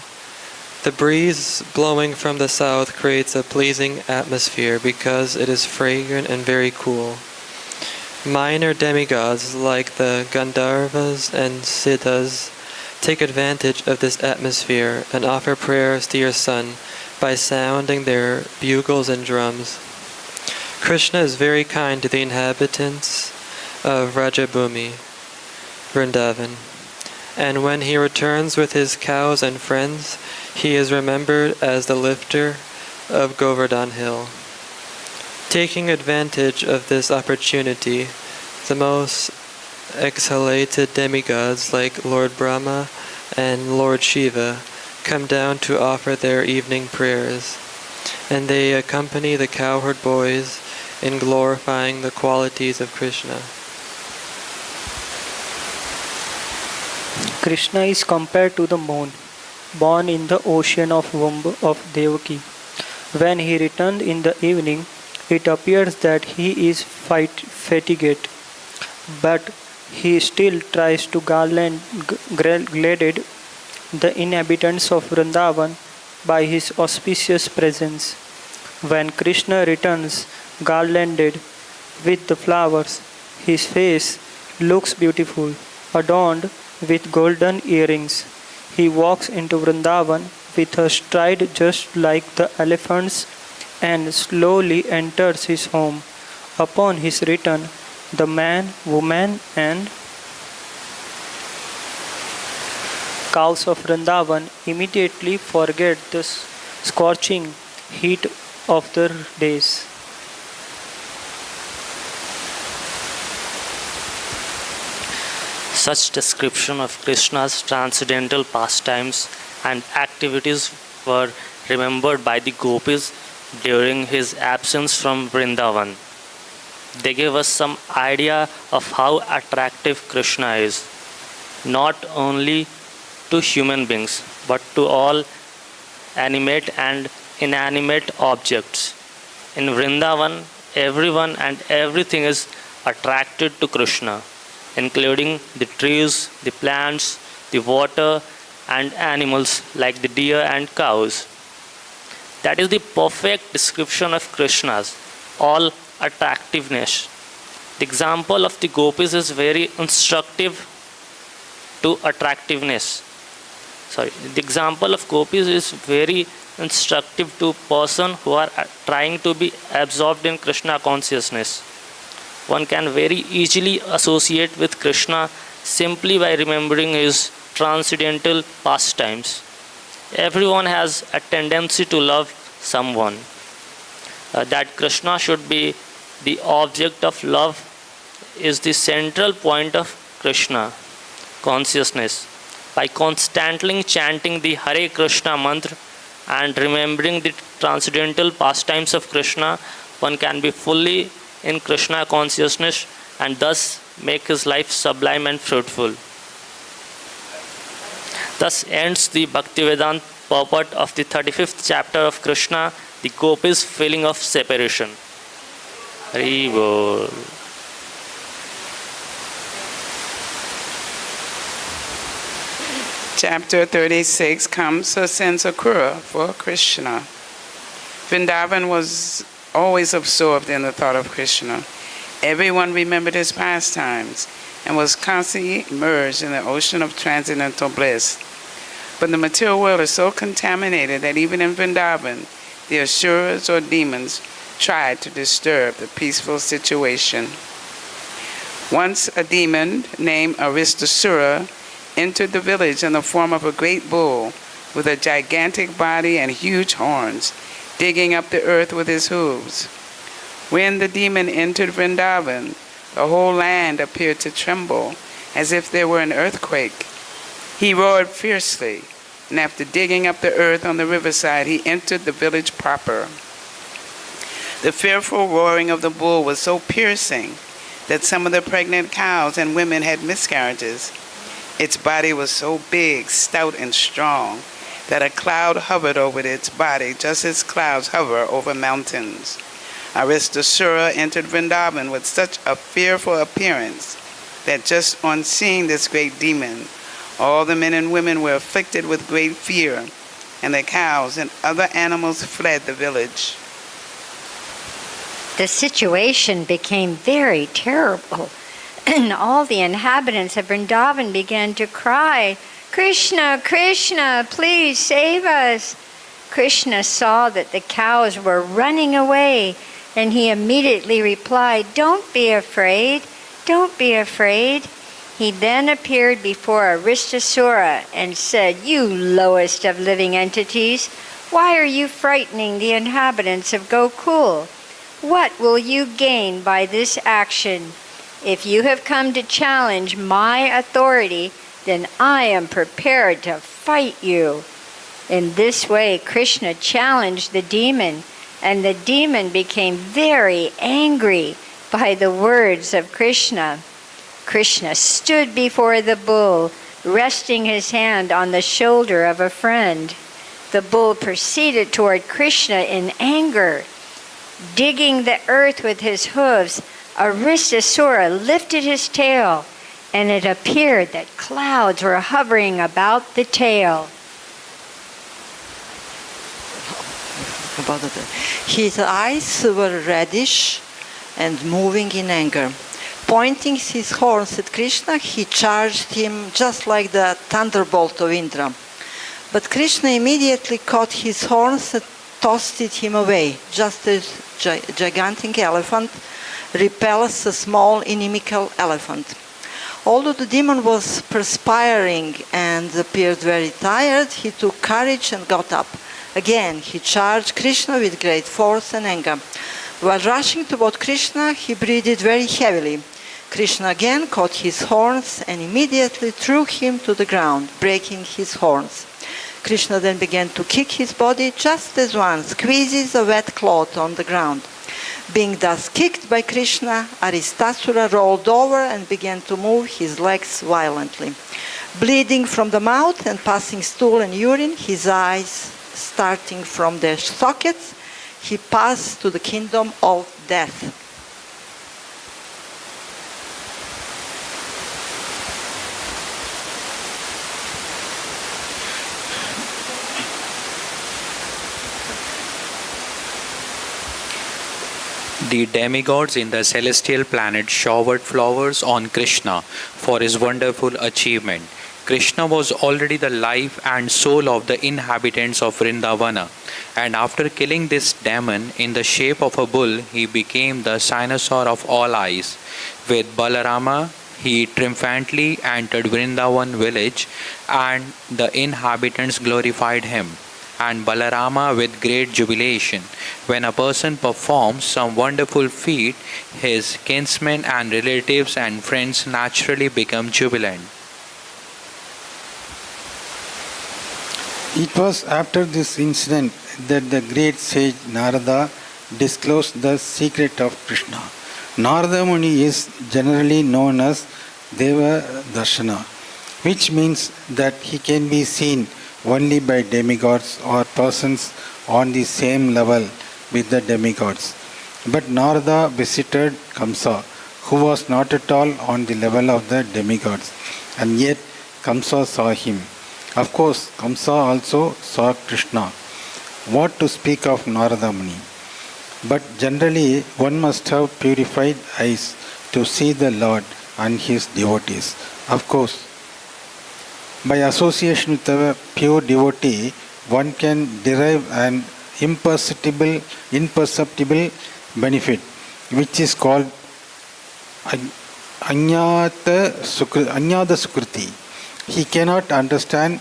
The breeze blowing from the south creates a pleasing atmosphere because it is fragrant and very cool. Minor demigods like the Gandharvas and Siddhas take advantage of this atmosphere and offer prayers to your son by sounding their bugles and drums. Krishna is very kind to the inhabitants of Rajabhumi, Vrindavan, and when he returns with his cows and friends, he is remembered as the lifter of Govardhan Hill. Taking advantage of this opportunity, the most exalted demigods like Lord Brahma and Lord Shiva come down to offer their evening prayers, and they accompany the cowherd boys in glorifying the qualities of Krishna. Krishna is compared to the moon, born in the ocean of womb of Devaki. When he returned in the evening, it appears that he is fatigued, but he still tries to gladden the inhabitants of Vrindavan by his auspicious presence. When Krishna returns garlanded with the flowers, his face looks beautiful, adorned with golden earrings. He walks into Vrindavan with a stride just like the elephant's and slowly enters his home. Upon his return, the man, woman, and cows of Vrindavan immediately forget the scorching heat of the days. Such description of Krishna's transcendental pastimes and activities were remembered by the gopis during his absence from Vrindavan. They gave us some idea of how attractive Krishna is, not only to human beings, but to all animate and inanimate objects. In Vrindavan, everyone and everything is attracted to Krishna, including the trees, the plants, the water, and animals like the deer and cows. That is the perfect description of Krishna's all attractiveness. The example of the gopis is very instructive to attractiveness. The example of gopis is very instructive to person who are trying to be absorbed in Krishna consciousness. One can very easily associate with Krishna simply by remembering his transcendental pastimes. Everyone has a tendency to love someone. That Krishna should be the object of love is the central point of Krishna consciousness. By constantly chanting the Hare Krishna mantra and remembering the transcendental pastimes of Krishna, one can be fully in Krishna consciousness and thus make his life sublime and fruitful. Thus ends the Bhaktivedanta purport of the 35th chapter of Krishna, the gopis' feeling of separation. Hari Bol. Chapter 36 comes a sense of Kura for Krishna. Vrindavan was always absorbed in the thought of Krishna. Everyone remembered his pastimes and was constantly immersed in the ocean of transcendental bliss. But the material world is so contaminated that even in Vrindavan, the asuras or demons tried to disturb the peaceful situation. Once a demon named Aristasura entered the village in the form of a great bull with a gigantic body and huge horns, digging up the earth with his hooves. When the demon entered Vrindavan, the whole land appeared to tremble as if there were an earthquake. He roared fiercely, and after digging up the earth on the riverside, he entered the village proper. The fearful roaring of the bull was so piercing that some of the pregnant cows and women had miscarriages. Its body was so big, stout, and strong that a cloud hovered over its body just as clouds hover over mountains. Aristasura entered Vrindavan with such a fearful appearance that just on seeing this great demon, all the men and women were afflicted with great fear, and the cows and other animals fled the village. The situation became very terrible, and all the inhabitants of Vrindavan began to cry, "Krishna, Krishna, please save us." Krishna saw that the cows were running away, and he immediately replied, "Don't be afraid, don't be afraid." He then appeared before Aristasura and said, "You lowest of living entities, why are you frightening the inhabitants of Gokul? What will you gain by this action? If you have come to challenge my authority, then I am prepared to fight you." In this way, Krishna challenged the demon, and the demon became very angry by the words of Krishna. Krishna stood before the bull, resting his hand on the shoulder of a friend. The bull proceeded toward Krishna in anger. Digging the earth with his hooves, Aristasura lifted his tail, and it appeared that clouds were hovering about the tail. about that. His eyes were reddish and moving in anger. Pointing his horns at Krishna, he charged him just like the thunderbolt of Indra. But Krishna immediately caught his horns and tossed him away, just as a gigantic elephant repels a small inimical elephant. Although the demon was perspiring and appeared very tired, he took courage and got up. Again, he charged Krishna with great force and anger. While rushing toward Krishna, he breathed very heavily. Krishna again caught his horns and immediately threw him to the ground, breaking his horns. Krishna then began to kick his body just as one squeezes a wet cloth on the ground. Being thus kicked by Krishna, Aristasura rolled over and began to move his legs violently. Bleeding from the mouth and passing stool and urine, his eyes starting from their sockets, he passed to the kingdom of death. The demigods in the celestial planet showered flowers on Krishna for his wonderful achievement. Krishna was already the life and soul of the inhabitants of Vrindavana, and after killing this demon in the shape of a bull, he became the cynosure of all eyes. With Balarama, he triumphantly entered Vrindavan village, and the inhabitants glorified him. And Balarama with great jubilation. When a person performs some wonderful feat, his kinsmen and relatives and friends naturally become jubilant. It was after this incident that the great sage Narada disclosed the secret of Krishna. Narada Muni is generally known as Deva Darshana, which means that he can be seen only by demigods or persons on the same level with the demigods. But Narada visited Kamsa, who was not at all on the level of the demigods, and yet Kamsa saw him. Of course, Kamsa also saw Krishna. What to speak of Narada Muni? But generally, one must have purified eyes to see the Lord and his devotees. Of course, by association with a pure devotee, one can derive an imperceptible benefit, which is called Anyada Sukriti. He cannot understand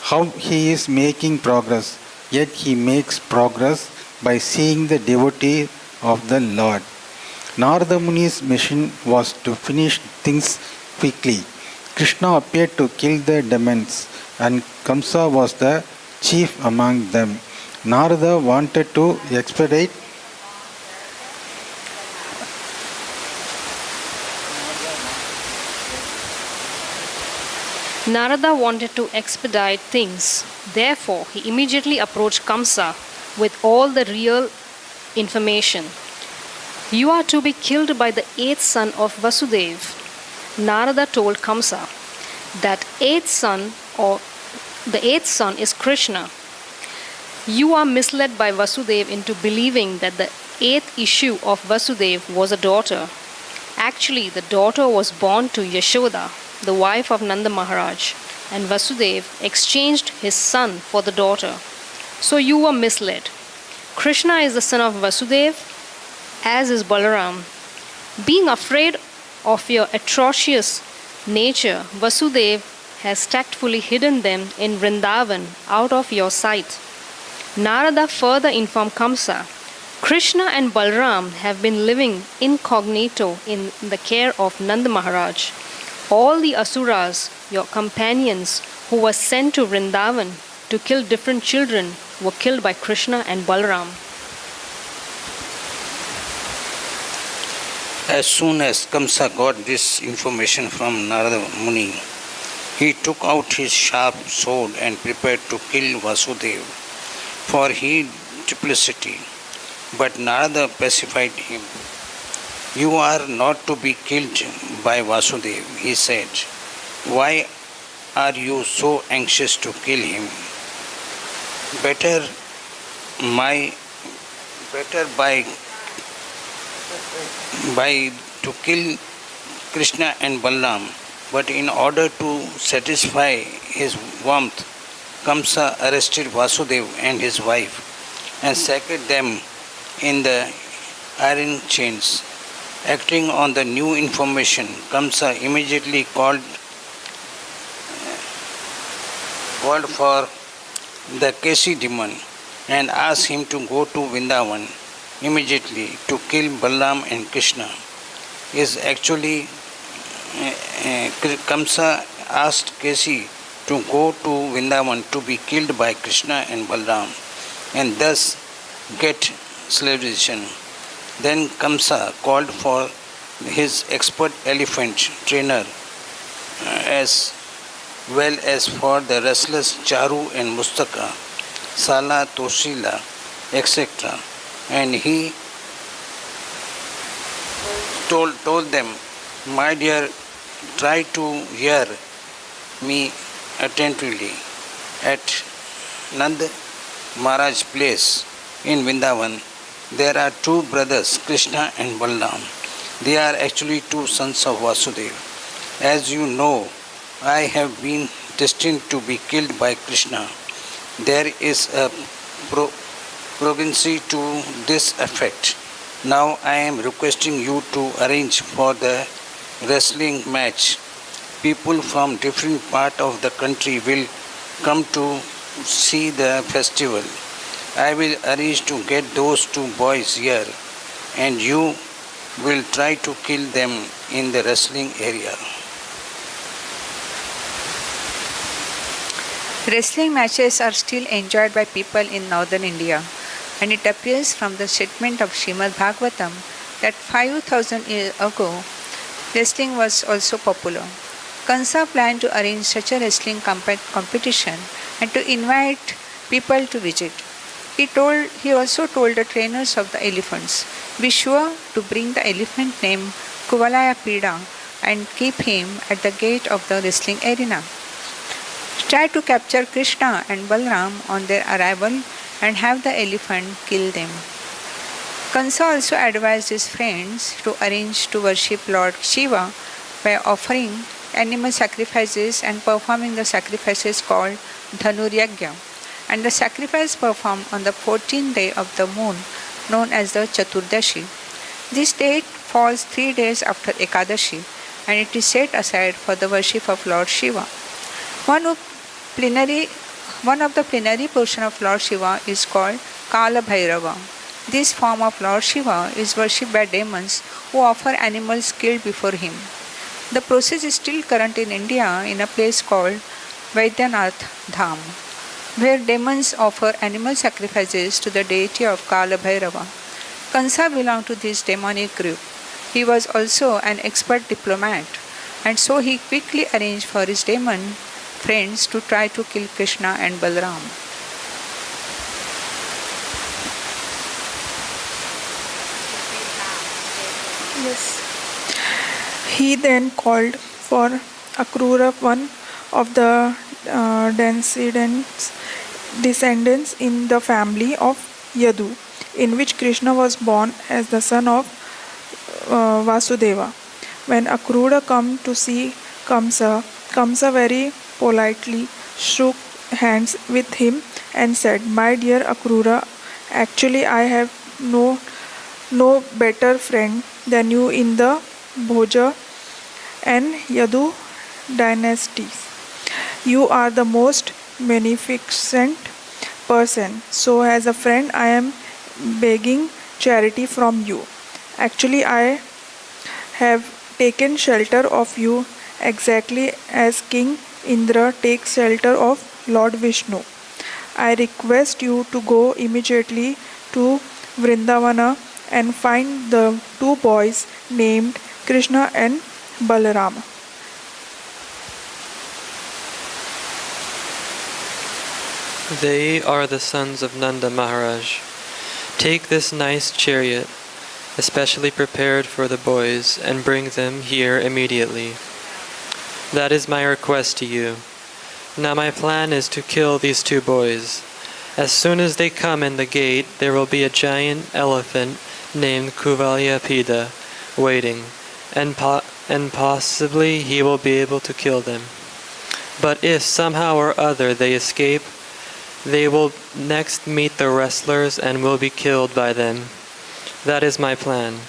how he is making progress, yet he makes progress by seeing the devotee of the Lord. Narada Muni's mission was to finish things quickly. Krishna appeared to kill the demons, and Kamsa was the chief among them. Narada wanted to expedite things. Therefore, he immediately approached Kamsa with all the real information. You are to be killed by the eighth son of Vasudeva. Narada told Kamsa that the eighth son is Krishna. You are misled by Vasudeva into believing that the eighth issue of Vasudeva was a daughter. Actually, the daughter was born to Yashoda, the wife of Nanda Maharaj, and Vasudeva exchanged his son for the daughter. So you were misled. Krishna is the son of Vasudeva, as is Balaram. Being afraid of your atrocious nature, Vasudeva has tactfully hidden them in Vrindavan out of your sight. Narada further informed Kamsa, Krishna and Balaram have been living incognito in the care of Nanda Maharaj. All the asuras, your companions, who were sent to Vrindavan to kill different children, were killed by Krishna and Balaram. As soon as Kamsa got this information from Narada Muni, he took out his sharp sword and prepared to kill Vasudeva for his duplicity. But Narada pacified him. You are not to be killed by Vasudeva, he said. Why are you so anxious to kill him? Better my better by to kill Krishna and Balaram, but in order to satisfy his warmth, Kamsa arrested Vasudeva and his wife and shackled them in the iron chains. Acting on the new information, Kamsa immediately called for the Kesi demon and asked him to go to Vrindavan immediately to kill Balaram and Krishna. Is actually Kamsa asked Kesi to go to Vrindavan to be killed by Krishna and Balaram and thus get salvation. Then Kamsa called for his expert elephant trainer as well as for the wrestlers Charu and Mustaka, Sala, Toshila, etc. And he told them, my dear, try to hear me attentively. At Nand Maharaj place in Vrindavan, there are two brothers, Krishna and Balaram. They are actually two sons of Vasudeva. As you know, I have been destined to be killed by Krishna. There is a prophecy to this effect. Now I am requesting you to arrange for the wrestling match. People from different parts of the country will come to see the festival. I will arrange to get those two boys here and you will try to kill them in the wrestling area. Wrestling matches are still enjoyed by people in northern India, and it appears from the statement of Srimad Bhagavatam that 5,000 years ago, wrestling was also popular. Kansa planned to arrange such a wrestling competition and to invite people to visit. He also told the trainers of the elephants, be sure to bring the elephant named Kuvalaya Pida and keep him at the gate of the wrestling arena. Try to capture Krishna and Balaram on their arrival and have the elephant kill them. Kansa also advised his friends to arrange to worship Lord Shiva by offering animal sacrifices and performing the sacrifices called Dhanuryagya, and the sacrifice performed on the 14th day of the moon known as the Chaturdashi. This date falls 3 days after Ekadashi and it is set aside for the worship of Lord Shiva. One of the plenary portion of Lord Shiva is called Kala Bhairava. This form of Lord Shiva is worshipped by demons who offer animals killed before him. The process is still current in India in a place called Vaidyanath Dham, where demons offer animal sacrifices to the deity of Kala Bhairava. Kansa belonged to this demonic group. He was also an expert diplomat, and so he quickly arranged for his demon friends to try to kill Krishna and Balaram. Yes. He then called for Akrura, one of the descendants in the family of Yadu, in which Krishna was born as the son of Vasudeva. When Akrura came to see Kamsa, Kamsa very politely shook hands with him and said, my dear Akrura, actually I have no better friend than you in the Bhoja and Yadu dynasties. You are the most magnificent person. So as a friend I am begging charity from you. Actually I have taken shelter of you exactly as King Indra takes shelter of Lord Vishnu. I request you to go immediately to Vrindavana and find the two boys named Krishna and Balaram. They are the sons of Nanda Maharaj. Take this nice chariot, especially prepared for the boys, and bring them here immediately. That is my request to you. Now my plan is to kill these two boys. As soon as they come in the gate, there will be a giant elephant named Kuvalyapida waiting, and possibly he will be able to kill them. But if somehow or other they escape, they will next meet the wrestlers and will be killed by them. That is my plan.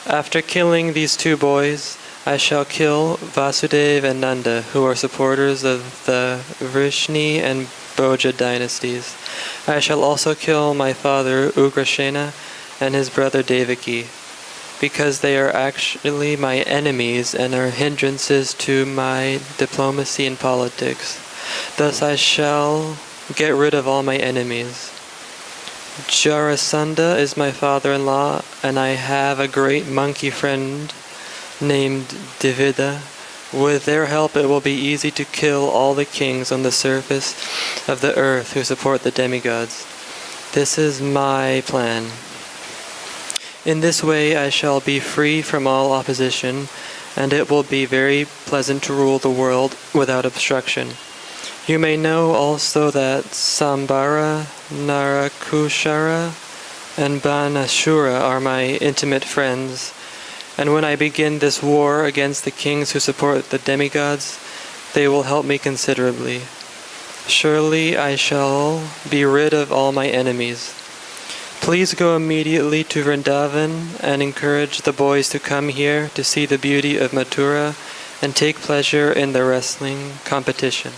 After killing these two boys, I shall kill Vasudeva and Nanda, who are supporters of the Vrishni and Bhoja dynasties. I shall also kill my father Ugrasena and his brother Devaki, because they are actually my enemies and are hindrances to my diplomacy and politics. Thus I shall get rid of all my enemies. Jarasandha is my father-in-law, and I have a great monkey friend named Divida. With their help it will be easy to kill all the kings on the surface of the earth who support the demigods. This is my plan. In this way I shall be free from all opposition, and it will be very pleasant to rule the world without obstruction. You may know also that Sambara, Narakushara, and Banashura are my intimate friends, and when I begin this war against the kings who support the demigods, they will help me considerably. Surely I shall be rid of all my enemies. Please go immediately to Vrindavan and encourage the boys to come here to see the beauty of Mathura and take pleasure in the wrestling competition.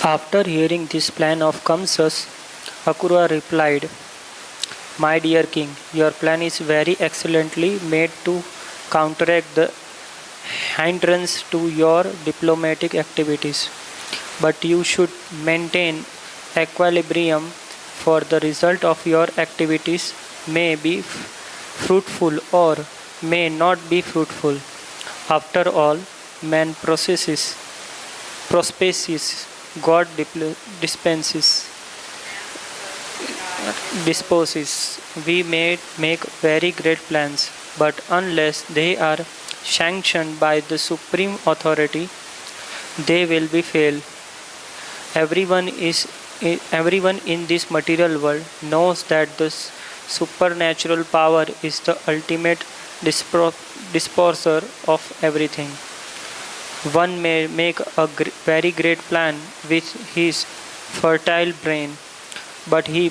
After hearing this plan of Kamsa's, Akrura replied, "My dear king, your plan is very excellently made to counteract the hindrance to your diplomatic activities. But you should maintain equilibrium, for the result of your activities may be fruitful or may not be fruitful. After all, man possesses, God disposes. We may make very great plans, but unless they are sanctioned by the supreme authority, they will be failed. Everyone in this material world knows that the supernatural power is the ultimate disposer of everything. One may make a very great plan with his fertile brain, but he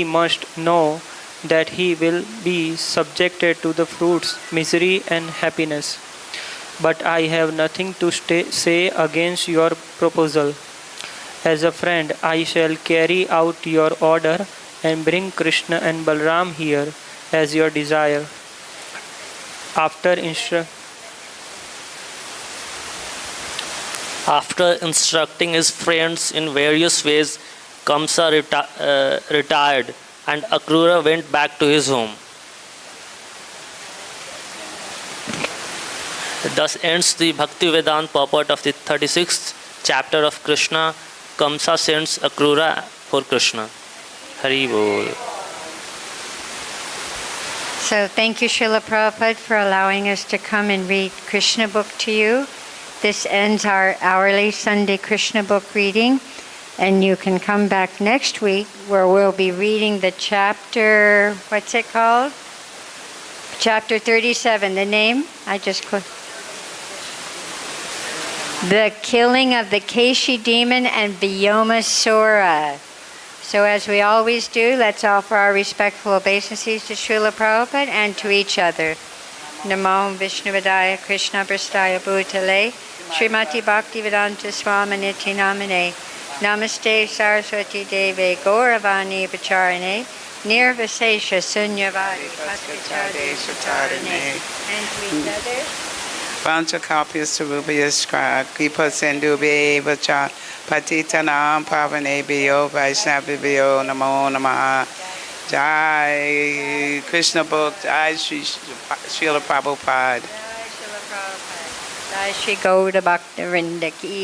must know that he will be subjected to the fruits, misery and happiness. But I have nothing to say against your proposal. As a friend, I shall carry out your order and bring Krishna and Balram here as your desire. After instructing his friends in various ways, Kamsa retired, and Akrura went back to his home. Thus ends the Bhakti-Vedanta purport of the 36th chapter of Krishna. Kamsa sends Akrura for Krishna. Hari Bol. So thank you, Srila Prabhupada, for allowing us to come and read Krishna book to you. This ends our hourly Sunday Krishna book reading, and you can come back next week where we'll be reading the chapter, what's it called? Chapter 37, the name? The killing of the Keshi demon and Vyomasura. So as we always do, let's offer our respectful obeisances to Srila Prabhupada and to each other. Namo Vishnuvadaya Krishna Prastaya Bhutale Srimati Bhaktivedanta Swaminiti Namane Namaste Saraswati Deve Gauravani Pacharane Nirvasesha Sunyavadi Paskachade Satarane. And to each other. Vanchakalpya Sarubhyaskra Kripa Sindhubhye Vacha Patitanam Pavanebhyo Vaishnavibhyo Namo Namaha. Jai Krishna book, Jai Srila Prabhupada. Jai Srila Prabhupada. Jai Shri Gauda Bhakta Vrinda Ki.